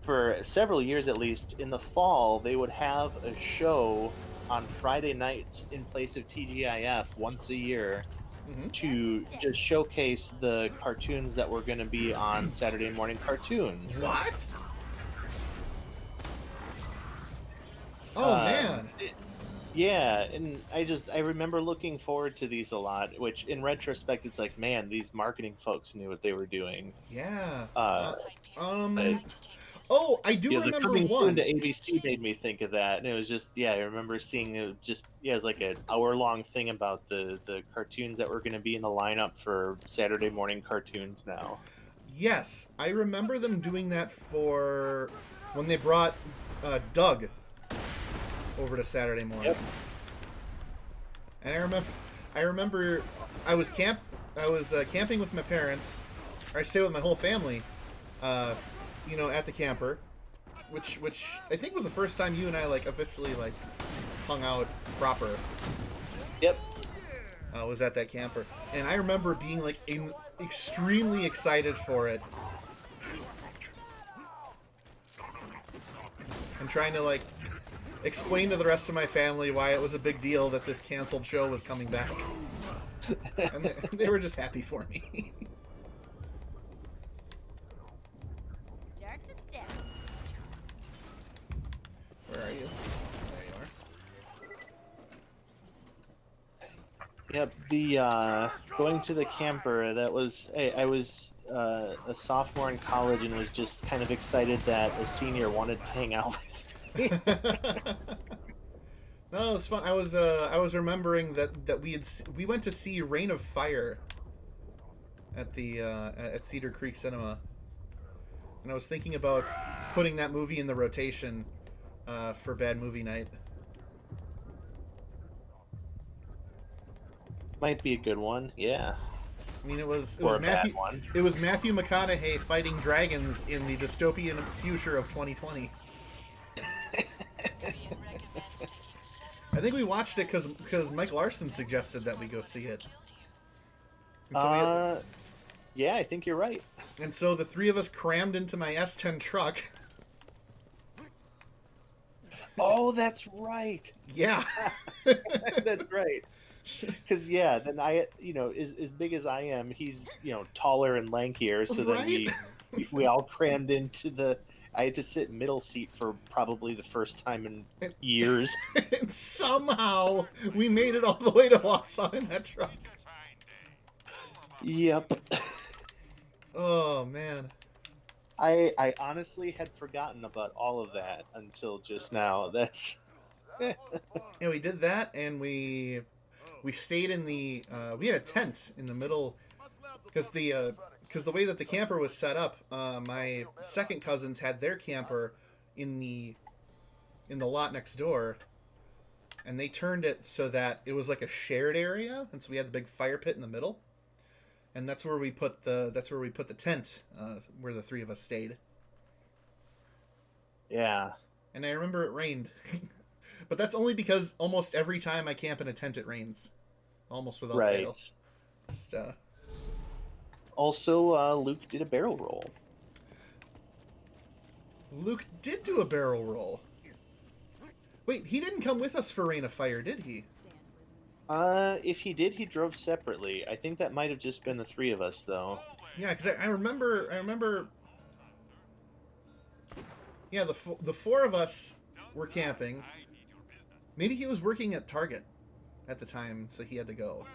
Speaker 2: for several years at least in the fall they would have a show on Friday nights in place of TGIF once a year to just showcase the cartoons that were going to be on Saturday morning cartoons.
Speaker 1: What? Oh man.
Speaker 2: Yeah, and I remember looking forward to these a lot, which in retrospect it's like, man, these marketing folks knew what they were doing.
Speaker 1: Yeah.
Speaker 2: But
Speaker 1: Oh, I do
Speaker 2: the
Speaker 1: remember
Speaker 2: coming soon to
Speaker 1: one.
Speaker 2: ABC made me think of that, and it was just I remember seeing it just it was like an hour-long thing about the cartoons that were going to be in the lineup for Saturday morning cartoons now.
Speaker 1: Yes, I remember them doing that for when they brought Doug over to Saturday morning.
Speaker 2: Yep.
Speaker 1: And I remember I was camping with my parents, or I stayed with my whole family, at the camper, which I think was the first time you and I like officially like hung out proper.
Speaker 2: Yep.
Speaker 1: Was at that camper, and I remember being like extremely excited for it, and trying to like explain to the rest of my family why it was a big deal that this canceled show was coming back. And they were just happy for me.
Speaker 3: Start the step.
Speaker 1: Where are you? There you are.
Speaker 2: Yep, the going to the camper, that was I was a sophomore in college and was just kind of excited that a senior wanted to hang out with me.
Speaker 1: No, it was fun. I was remembering that we went to see Reign of Fire at the at Cedar Creek Cinema, and I was thinking about putting that movie in the rotation for Bad Movie Night.
Speaker 2: Might be a good one, yeah.
Speaker 1: I mean, it was
Speaker 2: Or a bad
Speaker 1: Matthew
Speaker 2: one.
Speaker 1: it was Matthew McConaughey fighting dragons in the dystopian future of 2020. I think we watched it because Mike Larson suggested that we go see it. And so
Speaker 2: yeah, I think you're right.
Speaker 1: and so the three of us crammed into my S10 truck.
Speaker 2: Oh, that's right.
Speaker 1: Yeah.
Speaker 2: That's right. Because then I, as big as I am, he's taller and lankier. So then
Speaker 1: Right?
Speaker 2: we all crammed into the. I had to sit middle seat for probably the first time in years.
Speaker 1: And somehow we made it all the way to Wausau in that truck.
Speaker 2: Yep.
Speaker 1: Oh man.
Speaker 2: I honestly had forgotten about all of that until just now. That's.
Speaker 1: Yeah, we did that, and we stayed in the we had a tent in the middle because the way that the camper was set up, my second cousins had their camper in the lot next door, and they turned it so that it was like a shared area, and so we had the big fire pit in the middle, and that's where we put the tent where the three of us stayed.
Speaker 2: Yeah.
Speaker 1: And I remember it rained. But that's only because almost every time I camp in a tent, it rains. almost without
Speaker 2: Right.
Speaker 1: fail. Just,
Speaker 2: Also, Luke did a barrel roll.
Speaker 1: Luke did do a barrel roll. Wait, he didn't come with us for Rain of Fire, did he?
Speaker 2: If he did, he drove separately. I think that might have just been the three of us, though.
Speaker 1: Yeah, because I remember. Yeah, the four of us were camping. Maybe he was working at Target at the time, so he had to go.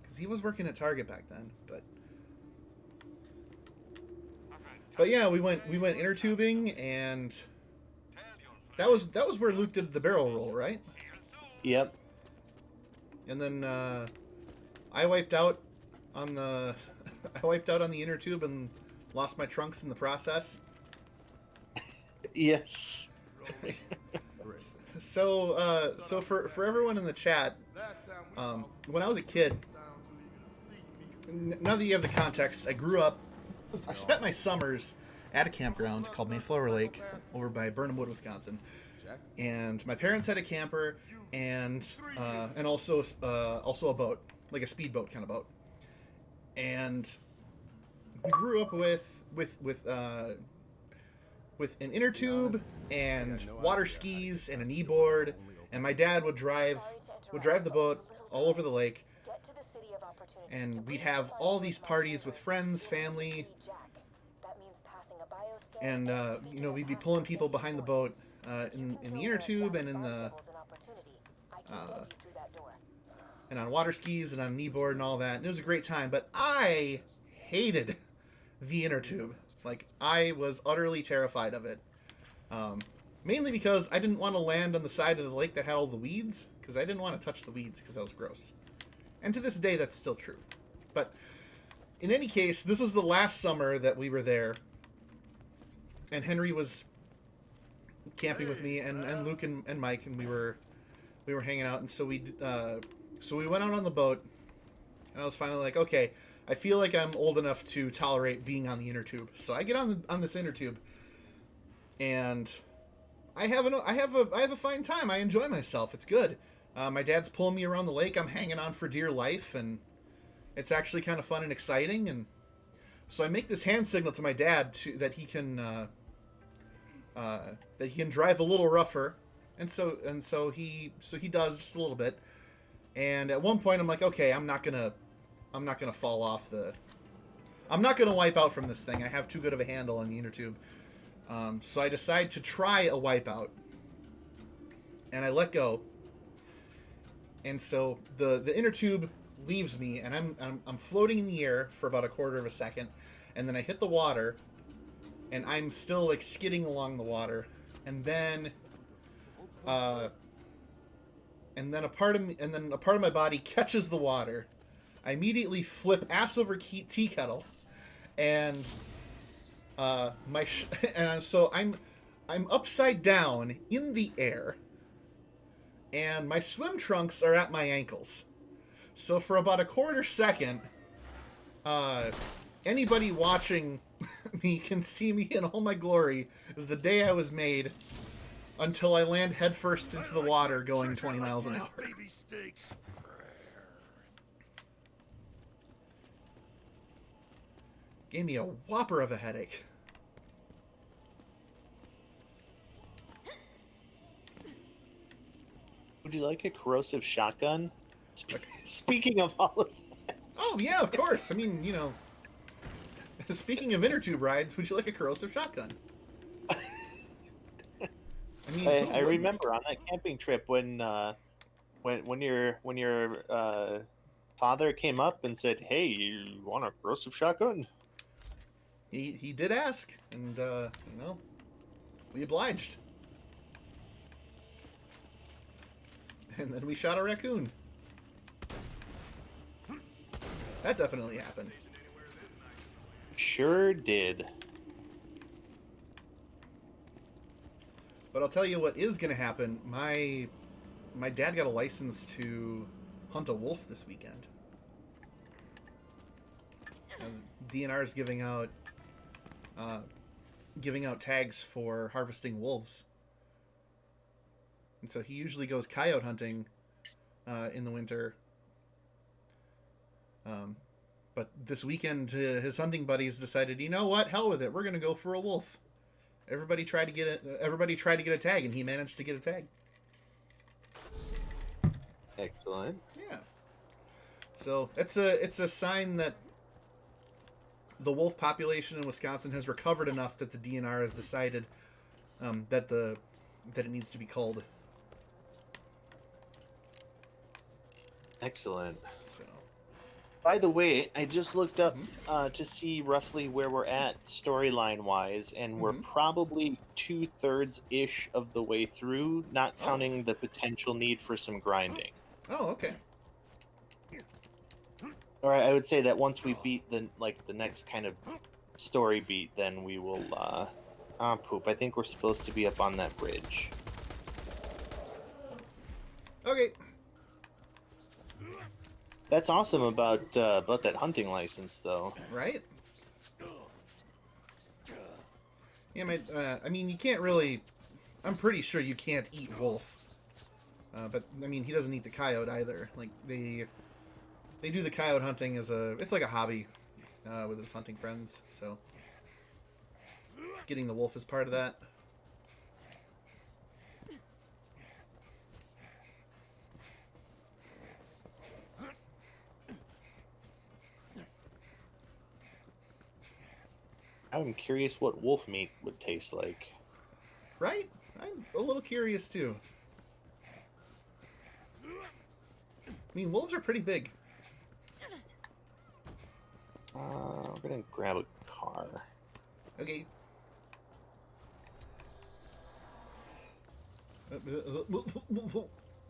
Speaker 1: Because he was working at Target back then, but yeah, we went inner tubing, and that was where Luke did the barrel roll, right?
Speaker 2: Yep.
Speaker 1: And then I wiped out on the inner tube and lost my trunks in the process.
Speaker 2: Yes.
Speaker 1: So for everyone in the chat, when I was a kid, now that you have the context, I spent my summers at a campground called Mayflower Lake over by Burnham Wood, Wisconsin. And my parents had a camper and also a boat, like a speedboat kind of boat. And we grew up with an inner tube and water skis and a kneeboard, and my dad would drive the boat all over the lake, and we'd have all these parties with friends, family, and we'd be pulling people behind the boat in the inner tube and in the and on water skis and on kneeboard and all that, and it was a great time. But I hated the inner tube. Like, I was utterly terrified of it. Mainly because I didn't want to land on the side of the lake that had all the weeds, because I didn't want to touch the weeds because that was gross. And to this day, that's still true. But in any case, this was the last summer that we were there, and Henry was camping with me and Luke and Mike, and we were hanging out, and so we went out on the boat, and I was finally like, okay, I feel like I'm old enough to tolerate being on the inner tube. So I get on this inner tube, and I have a fine time. I enjoy myself. It's good. My dad's pulling me around the lake. I'm hanging on for dear life, and it's actually kind of fun and exciting. And so I make this hand signal to my dad that he can drive a little rougher, and so he does just a little bit. And at one point, I'm like, okay, I'm not gonna fall off I'm not gonna wipe out from this thing. I have too good of a handle on the inner tube. So I decide to try a wipeout, and I let go. And so the inner tube leaves me, and I'm floating in the air for about a quarter of a second, and then I hit the water, and I'm still like skidding along the water, and then a part of my body catches the water. I immediately flip ass over tea kettle, and so I'm upside down in the air, and my swim trunks are at my ankles. So for about a quarter second, anybody watching me can see me in all my glory as the day I was made, until I land headfirst into the water going 20 miles an hour. Gave me a whopper of a headache.
Speaker 2: Would you like a corrosive shotgun? Speaking of all of that.
Speaker 1: Oh, yeah, of course. I mean, speaking of inner tube rides, would you like a corrosive shotgun?
Speaker 2: I remember on that camping trip when your father came up and said, "Hey, you want a corrosive shotgun?"
Speaker 1: He did ask, and we obliged. And then we shot a raccoon. That definitely happened.
Speaker 2: Sure did.
Speaker 1: But I'll tell you what is going to happen. My dad got a license to hunt a wolf this weekend. And DNR is giving out tags for harvesting wolves. And so he usually goes coyote hunting in the winter. But this weekend, his hunting buddies decided, you know what? Hell with it. We're gonna go for a wolf. Everybody tried to get a tag, and he managed to get a tag.
Speaker 2: Excellent.
Speaker 1: Yeah. So it's a sign that the wolf population in Wisconsin has recovered enough that the DNR has decided that it needs to be culled.
Speaker 2: Excellent.
Speaker 1: So.
Speaker 2: By the way, I just looked up to see roughly where we're at storyline wise, and we're probably 2/3 ish of the way through, not counting the potential need for some grinding.
Speaker 1: Oh, okay.
Speaker 2: Or I would say that once we beat the next kind of story beat, then we will. Poop. I think we're supposed to be up on that bridge.
Speaker 1: Okay.
Speaker 2: That's awesome about that hunting license, though.
Speaker 1: Right? Yeah, I mean, you can't really. I'm pretty sure you can't eat wolf. But I mean, he doesn't eat the coyote either. Like they do the coyote hunting it's like a hobby with his hunting friends. So getting the wolf is part of that.
Speaker 2: I'm curious what wolf meat would taste like.
Speaker 1: Right? I'm a little curious too. I mean, wolves are pretty big.
Speaker 2: We're gonna grab a car.
Speaker 1: Okay.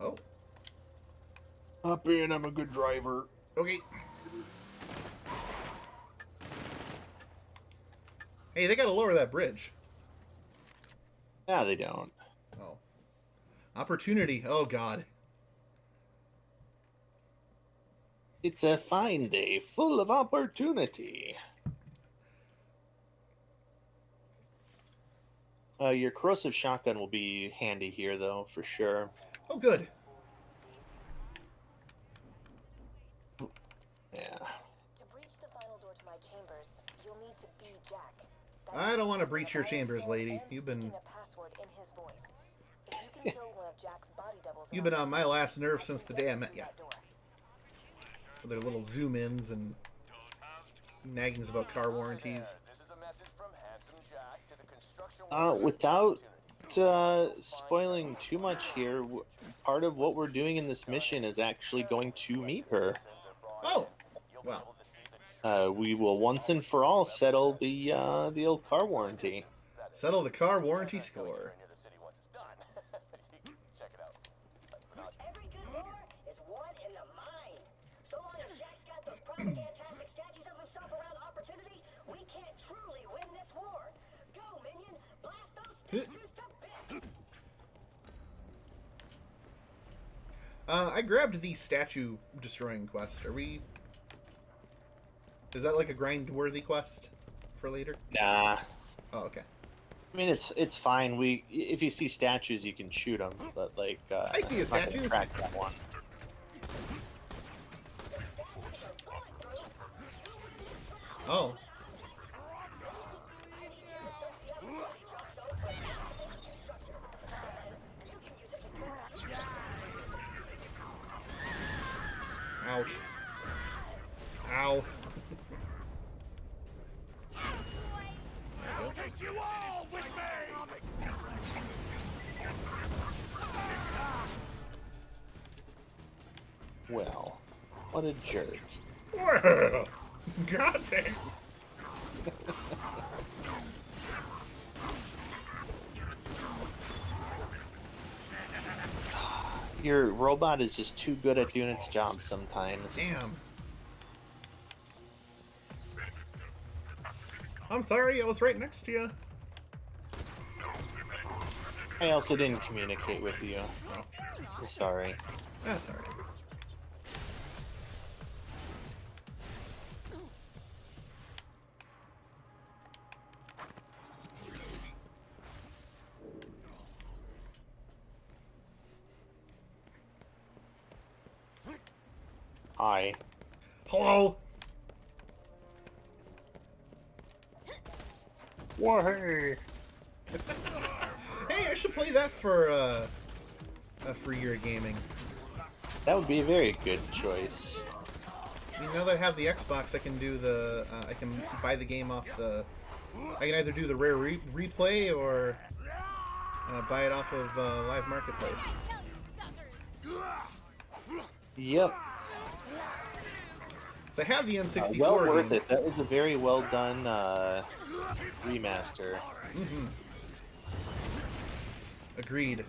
Speaker 1: Oh.
Speaker 2: Hop in, I'm a good driver.
Speaker 1: Okay. Hey, they gotta lower that bridge.
Speaker 2: Yeah, they don't.
Speaker 1: Oh. Opportunity. Oh, God.
Speaker 2: It's a fine day, full of opportunity. Your corrosive shotgun will be handy here, though, for sure.
Speaker 1: Oh, good.
Speaker 2: Yeah.
Speaker 6: To breach the final door to my chambers, you'll need to be Jack.
Speaker 1: I don't want to breach your chambers, lady. You've been on my last nerve since the day I met you. With their little zoom-ins and naggings about car warranties.
Speaker 2: Without spoiling too much here, part of what we're doing in this mission is actually going to meet her.
Speaker 1: Oh, well.
Speaker 2: We will once and for all settle the old car warranty.
Speaker 1: Settle the car warranty score.
Speaker 8: Every good war is won in the mind. So long as Jack's got those fantastic statues of himself around opportunity, we can't truly win this war. Go, minion! Blast those statues to bits!
Speaker 1: I grabbed the statue destroying quest. Is that like a grind-worthy quest for later?
Speaker 2: Nah.
Speaker 1: Oh, okay.
Speaker 2: I mean, it's fine. If you see statues, you can shoot them, but like
Speaker 1: I see a statue.
Speaker 2: Track that one.
Speaker 1: Oh. Ouch. Ow.
Speaker 7: I'll take you all with me!
Speaker 2: Well, what a jerk.
Speaker 1: Well, God damn.
Speaker 2: Your robot is just too good at doing its job sometimes.
Speaker 1: Damn. I'm sorry, I was right next to you.
Speaker 2: I also didn't communicate with you.
Speaker 1: Oh.
Speaker 2: I'm sorry.
Speaker 1: That's alright.
Speaker 2: Hi.
Speaker 1: Hello.
Speaker 2: Whoa.
Speaker 1: Hey, I should play that for a free year of gaming.
Speaker 2: That would be a very good choice.
Speaker 1: I mean, now that I have the Xbox, I can do the. I can buy the game off the. I can either do the rare replay or buy it off of Live Marketplace.
Speaker 2: Yep.
Speaker 1: So I have the N64
Speaker 2: Well worth
Speaker 1: game.
Speaker 2: it. That was a very well done remaster.
Speaker 1: Mm-hmm. Agreed.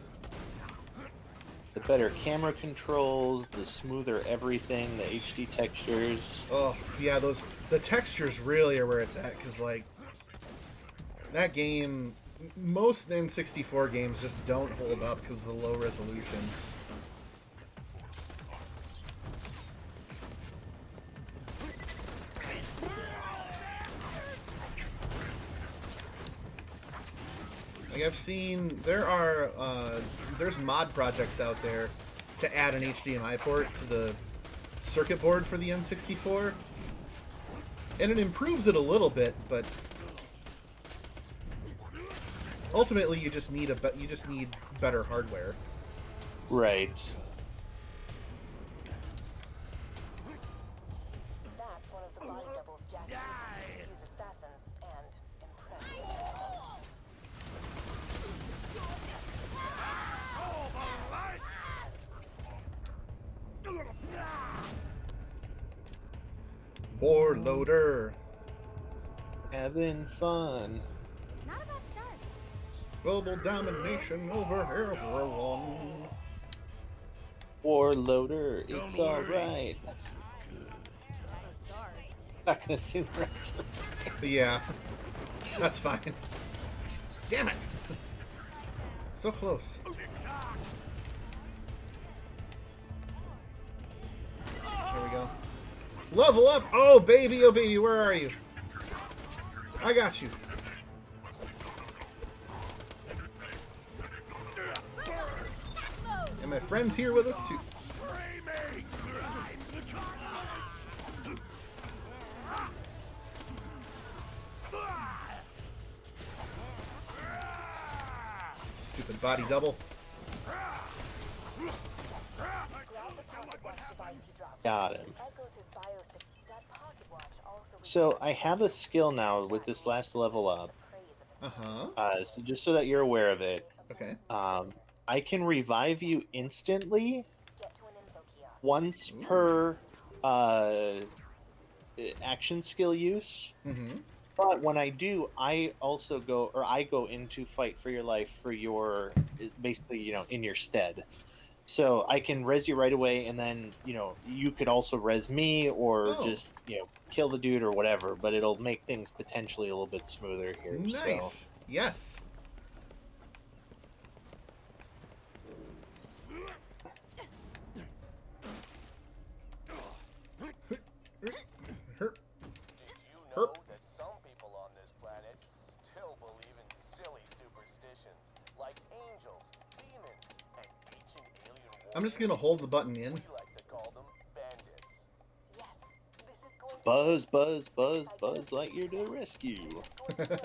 Speaker 2: The better camera controls, the smoother everything, the HD textures.
Speaker 1: Oh yeah, the textures really are where it's at, because like that game, most N64 games just don't hold up because of the low resolution. Like I've seen, there's mod projects out there to add an HDMI port to the circuit board for the N64, and it improves it a little bit, but ultimately you just need better hardware.
Speaker 2: Right.
Speaker 6: That's one of the body doubles Jack uses to confuse assassins and impress his enemies.
Speaker 1: Warloader.
Speaker 2: Having fun.
Speaker 3: Not a bad start.
Speaker 1: Global domination over everyone.
Speaker 2: Warloader, it's alright.
Speaker 3: That's a start.
Speaker 2: Not gonna sing the rest of it.
Speaker 1: Yeah, that's fine. Damn it! So close. There we go. Level up! Oh baby, where are you? I got you. And my friend's here with us too. Stupid body double.
Speaker 6: Grab the pocket watch device he dropped.
Speaker 2: Got him.
Speaker 6: It echoes his biosig. That pocket watch also
Speaker 2: So
Speaker 6: records
Speaker 2: I have a skill now with this last level up.
Speaker 6: praise of his
Speaker 1: Uh-huh.
Speaker 2: So just so that you're aware of it,
Speaker 1: Okay.
Speaker 2: I can revive you instantly
Speaker 6: Get to an info kiosk.
Speaker 2: once per action skill use.
Speaker 1: Mm-hmm.
Speaker 2: But when I do, I go into fight for your life for your, basically, in your stead. So I can res you right away, and then, you could also res me or
Speaker 1: Oh.
Speaker 2: just, kill the dude or whatever, but it'll make things potentially a little bit smoother here.
Speaker 1: Nice. Yes. Her.
Speaker 5: Did you know that some people on this planet still believe in silly superstitions, like angels, demons, and ancient alien warriors?
Speaker 1: I'm just gonna hold the button in.
Speaker 5: We like to call them bandits.
Speaker 6: Yes, this is going to
Speaker 2: Buzz, buzz, buzz, Buzz Lightyear to the rescue.
Speaker 6: This is going to work.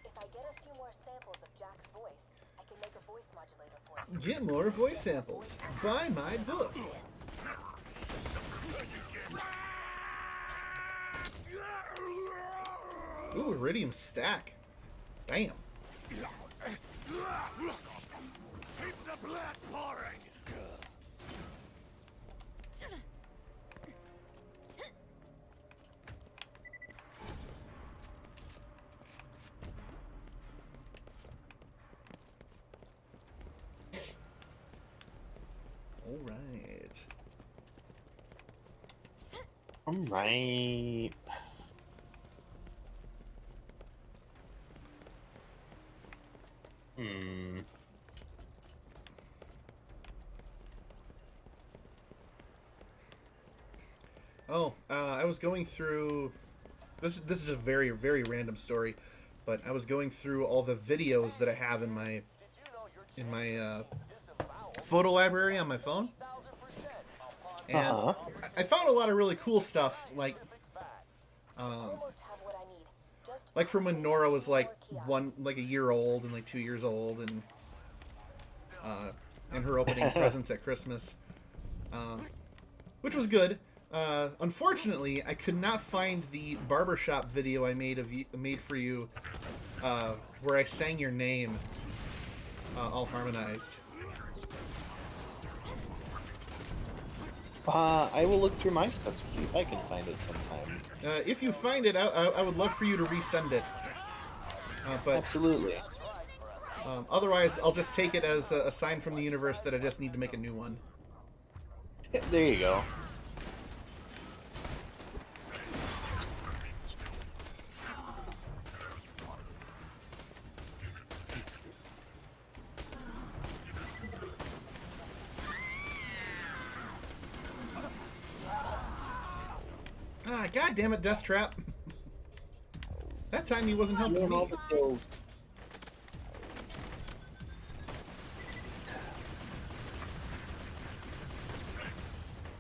Speaker 6: If I get a few more samples of Jack's voice, I can make a voice modulator for you.
Speaker 1: Get more voice samples. Buy my book. Ooh, iridium stack. Bam.
Speaker 7: Keep the blood pouring.
Speaker 1: All right.
Speaker 2: All right.
Speaker 1: Oh, I was going through. This is a very, very random story, but I was going through all the videos that I have in my photo library on my phone, And
Speaker 2: Uh-huh.
Speaker 1: I found a lot of really cool stuff, like
Speaker 6: Almost have what I need. Just
Speaker 1: like from when Nora was like
Speaker 6: more kiosks.
Speaker 1: a year old and like 2 years old, and her opening presents at Christmas, which was good. Unfortunately, I could not find the barbershop video I made for you, where I sang your name, all harmonized.
Speaker 2: I will look through my stuff to see if I can find it sometime.
Speaker 1: If you find it, I would love for you to resend it. But
Speaker 2: Absolutely.
Speaker 1: otherwise, I'll just take it as a sign from the universe that I just need to make a new one.
Speaker 2: There you go.
Speaker 1: Ah, God damn it, Death Trap. That time he wasn't helping
Speaker 2: Doing all
Speaker 1: me.
Speaker 2: the kills.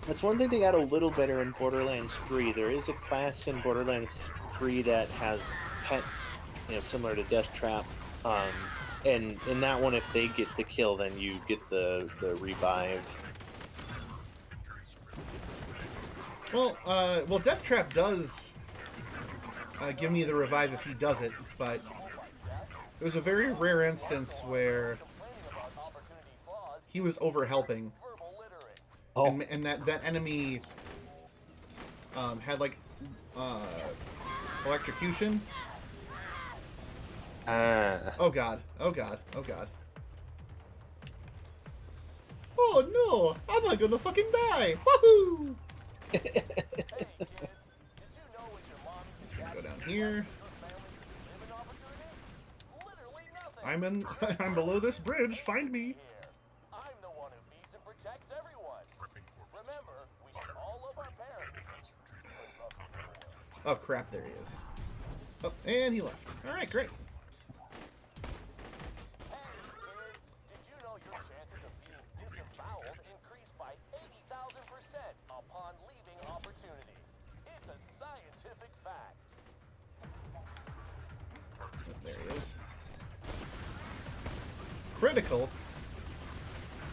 Speaker 2: That's one thing they got a little better in Borderlands 3. There is a class in Borderlands 3 that has pets, similar to Death Trap. And in that one, if they get the kill, then you get the revive.
Speaker 1: Well, Death Trap does give me the revive if he does it, but it was a very rare instance where he was over helping,
Speaker 2: Oh,
Speaker 1: and that enemy had like electrocution. Oh god! Oh god! Oh god! Oh no! Am I gonna fucking die? Woohoo!
Speaker 5: Hey kids, did you know with your mommies and
Speaker 1: Just gonna go
Speaker 5: daddies
Speaker 1: down
Speaker 5: and
Speaker 1: here.
Speaker 5: your families living opportunity? Literally nothing.
Speaker 1: I'm below this bridge. Find me.
Speaker 5: Here, I'm the one who feeds and protects everyone. Remember, we should all love our parents.
Speaker 1: Oh crap! There he is. Oh, and he left. All right, great.
Speaker 5: Hey kids, did you know your chances of being disemboweled increase by 80,000% upon leaving opportunity? It's a scientific fact.
Speaker 1: Oh, there he is. Critical?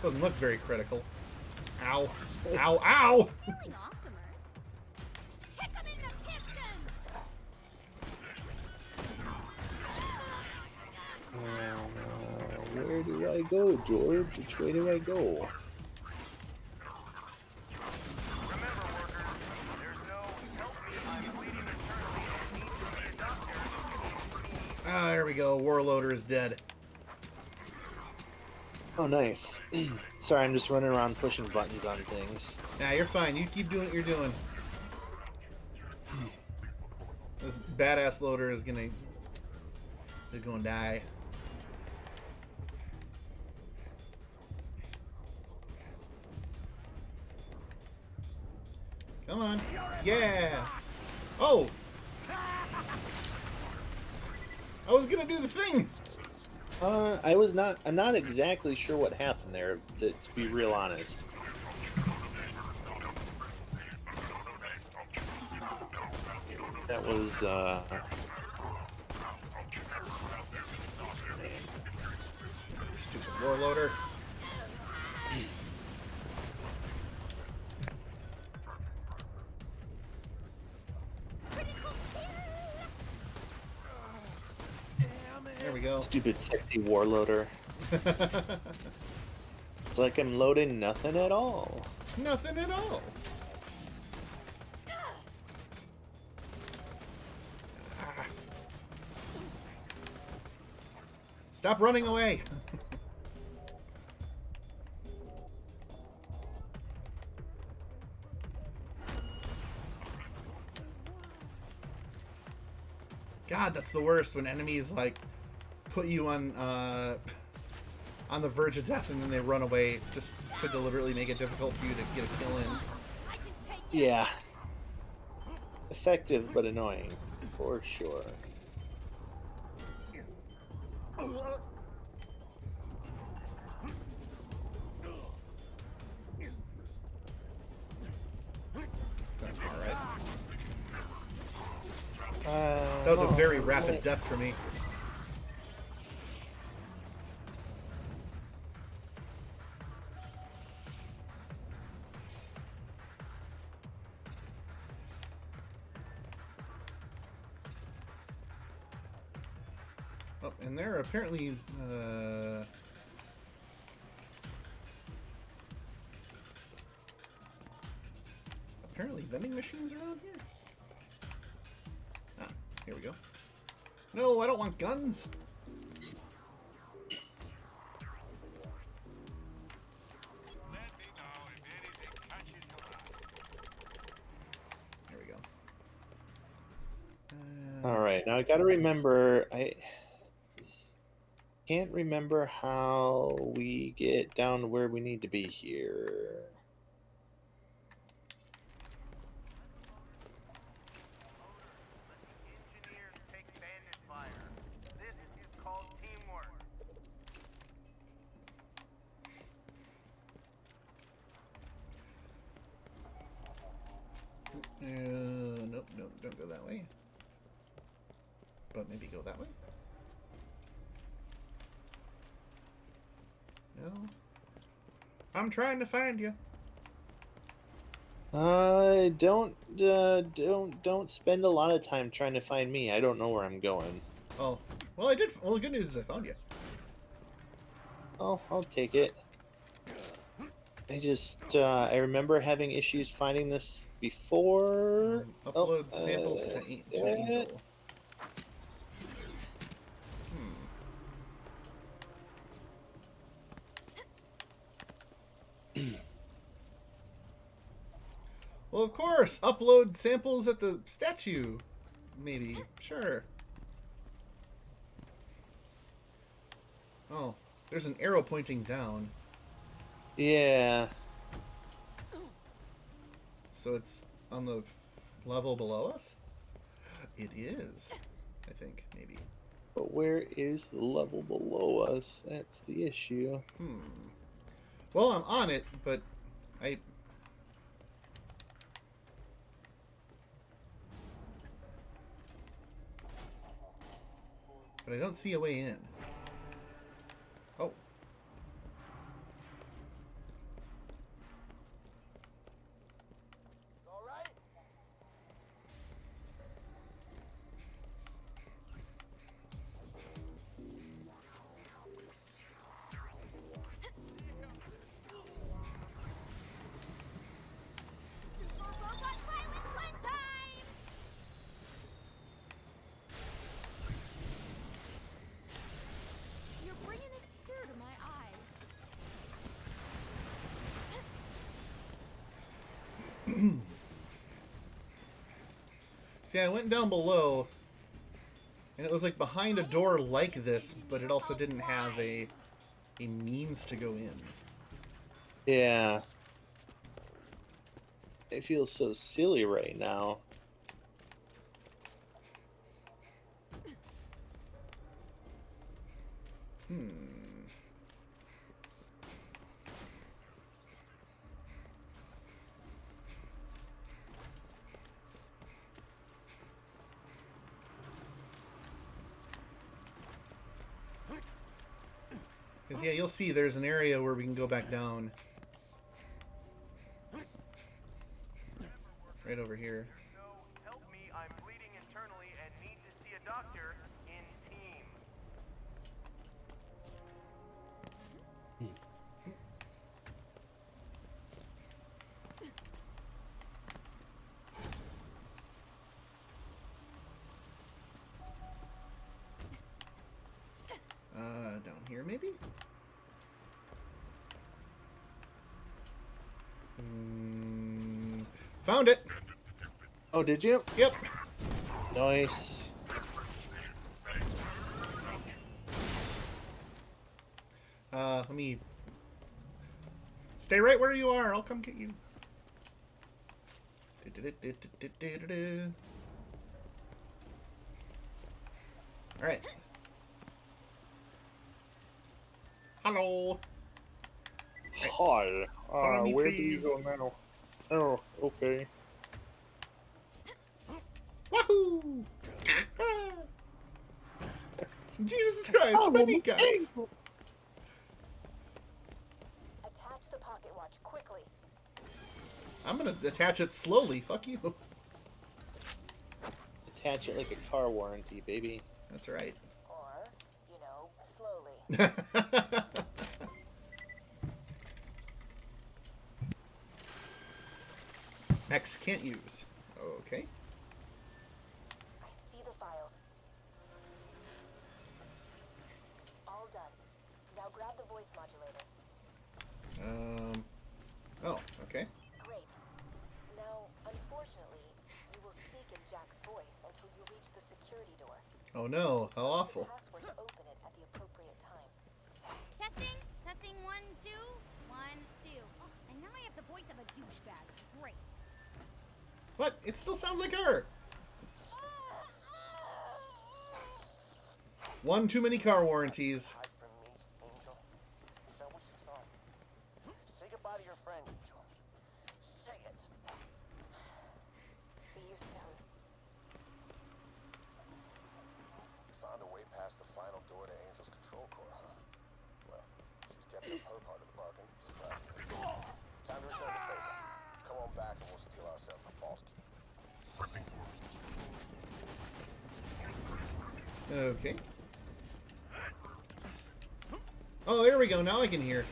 Speaker 1: Doesn't look very critical. Ow. Ow, ow!
Speaker 3: Feeling awesomer. Kick him in the piston!
Speaker 2: where do I go, George? Which way do I go?
Speaker 1: Ah, there we go. Warloader is dead.
Speaker 2: Oh, nice. Sorry, I'm just running around pushing buttons on things.
Speaker 1: Nah, you're fine. You keep doing what you're doing. This badass loader is gonna die. Come on. Yeah. Oh. I was gonna do the thing.
Speaker 2: I'm not exactly sure what happened there, to be real honest. That was,
Speaker 1: Stupid warloader. There we go.
Speaker 2: stupid sexy warloader. It's like I'm loading nothing at all.
Speaker 1: Nothing at all. Ah. Stop running away. God, that's the worst when enemies like put you on the verge of death and then they run away just to deliberately make it difficult for you to get a kill in.
Speaker 3: I can take it.
Speaker 2: Yeah. Effective, but annoying. For sure.
Speaker 1: That was a very rapid death for me. Oh, and there are apparently vending machines around here. Ah, here we go. No, I don't want guns. There we go.
Speaker 2: All right, now I got to remember. I can't remember how we get down to where we need to be here.
Speaker 1: Nope, nope, don't go that way. But maybe go that way? No. I'm trying to find you.
Speaker 2: Don't spend a lot of time trying to find me. I don't know where I'm going.
Speaker 1: Oh, well, I did. Well, the good news is I found you.
Speaker 2: Oh, I'll take it. I remember having issues finding this before.
Speaker 1: Upload samples to Angel. Well, of course, upload samples at the statue. Maybe. Sure. Oh, there's an arrow pointing down.
Speaker 2: Yeah.
Speaker 1: So it's on the level below us? It is. I think, maybe.
Speaker 2: But where is the level below us? That's the issue.
Speaker 1: Well, I'm on it, but I don't see a way in. Oh.
Speaker 5: All right?
Speaker 3: Robot violence one time! You're bringing a tear to my eye.
Speaker 1: See, I went down below, and it was like behind a door like this, but it also didn't have a means to go in.
Speaker 2: Yeah. It feels so silly right now.
Speaker 1: Because, yeah, you'll see there's an area where we can go back down. Right over here.
Speaker 10: Help me, I'm bleeding internally and need to see a doctor in team.
Speaker 1: Down here, maybe? Found it!
Speaker 2: Oh, did you?
Speaker 1: Yep.
Speaker 2: Nice.
Speaker 1: Let me... Stay right where you are, I'll come get you. Alright. Hello.
Speaker 2: Hi.
Speaker 1: Follow me,
Speaker 2: Where
Speaker 1: please.
Speaker 2: do you go now? Oh, okay.
Speaker 1: Wahoo! Jesus Christ,
Speaker 2: Oh,
Speaker 1: my
Speaker 2: my
Speaker 1: kneecaps.
Speaker 2: ankle.
Speaker 6: Attach the pocket watch quickly.
Speaker 1: I'm gonna attach it slowly. Fuck you.
Speaker 2: Attach it like a car warranty, baby.
Speaker 1: That's right.
Speaker 6: Or, slowly.
Speaker 1: X can't use. Okay.
Speaker 6: I see the files. All done. Now grab the voice modulator.
Speaker 1: Oh, okay.
Speaker 6: Great. Now, unfortunately, you will speak in Jack's voice until you reach the security door.
Speaker 1: Oh no, how awful.
Speaker 6: The password to open it at the appropriate time.
Speaker 3: Testing. Testing. 1, 2. 1, 2. Oh, and now I have the voice of a douchebag. Great.
Speaker 1: What? It still sounds like her. One too many car warranties.
Speaker 5: Hide from me, Angel. Is that what you thought? Say goodbye to your friend, Angel. Say it.
Speaker 6: See you soon.
Speaker 5: You found a way past the final door to Angel's control core, huh? Well, she's kept up her part of the bargain, surprisingly. Time to return the favor. Come on back and we'll steal ourselves a vault key.
Speaker 1: Okay. Oh, there we go. Now I can hear.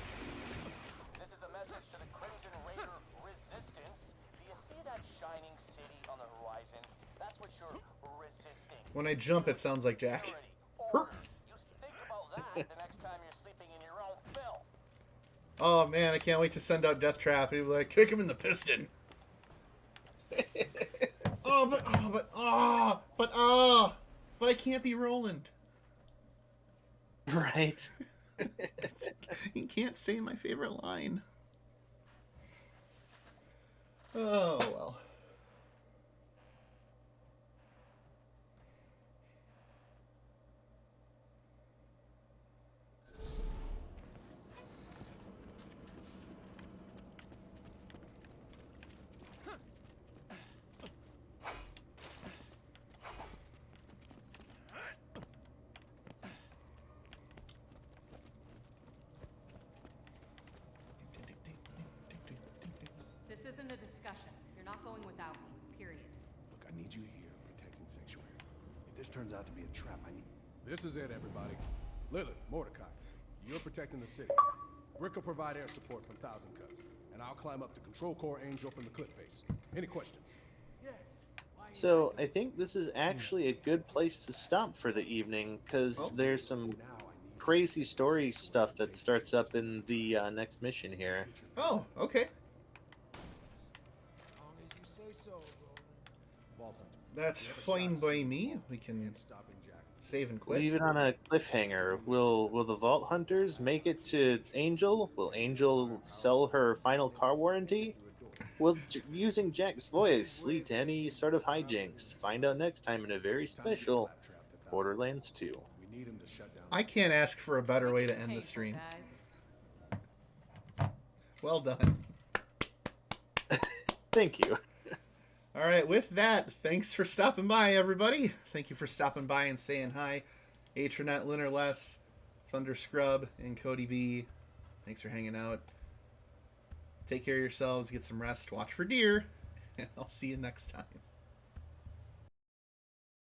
Speaker 5: This is a message to the Crimson Raider Resistance. Do you see that shining city on the horizon? That's what you're resisting.
Speaker 1: When I jump, it sounds like Jack.
Speaker 5: Security. Order. You think about that the next time you're sleeping in your own filth.
Speaker 1: Oh man, I can't wait to send out Death Trap and be like, kick him in the piston. But I can't be Roland.
Speaker 2: Right.
Speaker 1: You can't say my favorite line. Oh well.
Speaker 11: This isn't a discussion. You're not going without me, period.
Speaker 9: Look, I need you here protecting Sanctuary. If this turns out to be a trap, I need... This is it, everybody. Lilith, Mordecai, you're protecting the city. Brick will provide air support from Thousand Cuts, and I'll climb up to Control Core Angel from the cliff face. Any questions?
Speaker 2: So I think this is actually a good place to stop for the evening, because there's some crazy story stuff that starts up in the next mission here.
Speaker 1: Oh, okay.
Speaker 4: As long as you say so, Roland.
Speaker 1: That's fine by me. We can save and quit.
Speaker 2: Leave it on a cliffhanger. Will the Vault Hunters make it to Angel? Will Angel sell her final car warranty? Will using Jack's voice lead to any sort of hijinks? Find out next time in a very special Borderlands 2.
Speaker 9: We need him to shut down...
Speaker 1: I can't ask for a better way to end the
Speaker 11: Painful,
Speaker 1: stream.
Speaker 11: guys.
Speaker 1: Well done.
Speaker 2: Thank you.
Speaker 1: All right, with that, thanks for stopping by, everybody. Thank you for stopping by and saying hi. Atronet, Linnerless, Thunder Scrub, and Cody B. Thanks for hanging out. Take care of yourselves, get some rest, watch for deer, and I'll see you next time.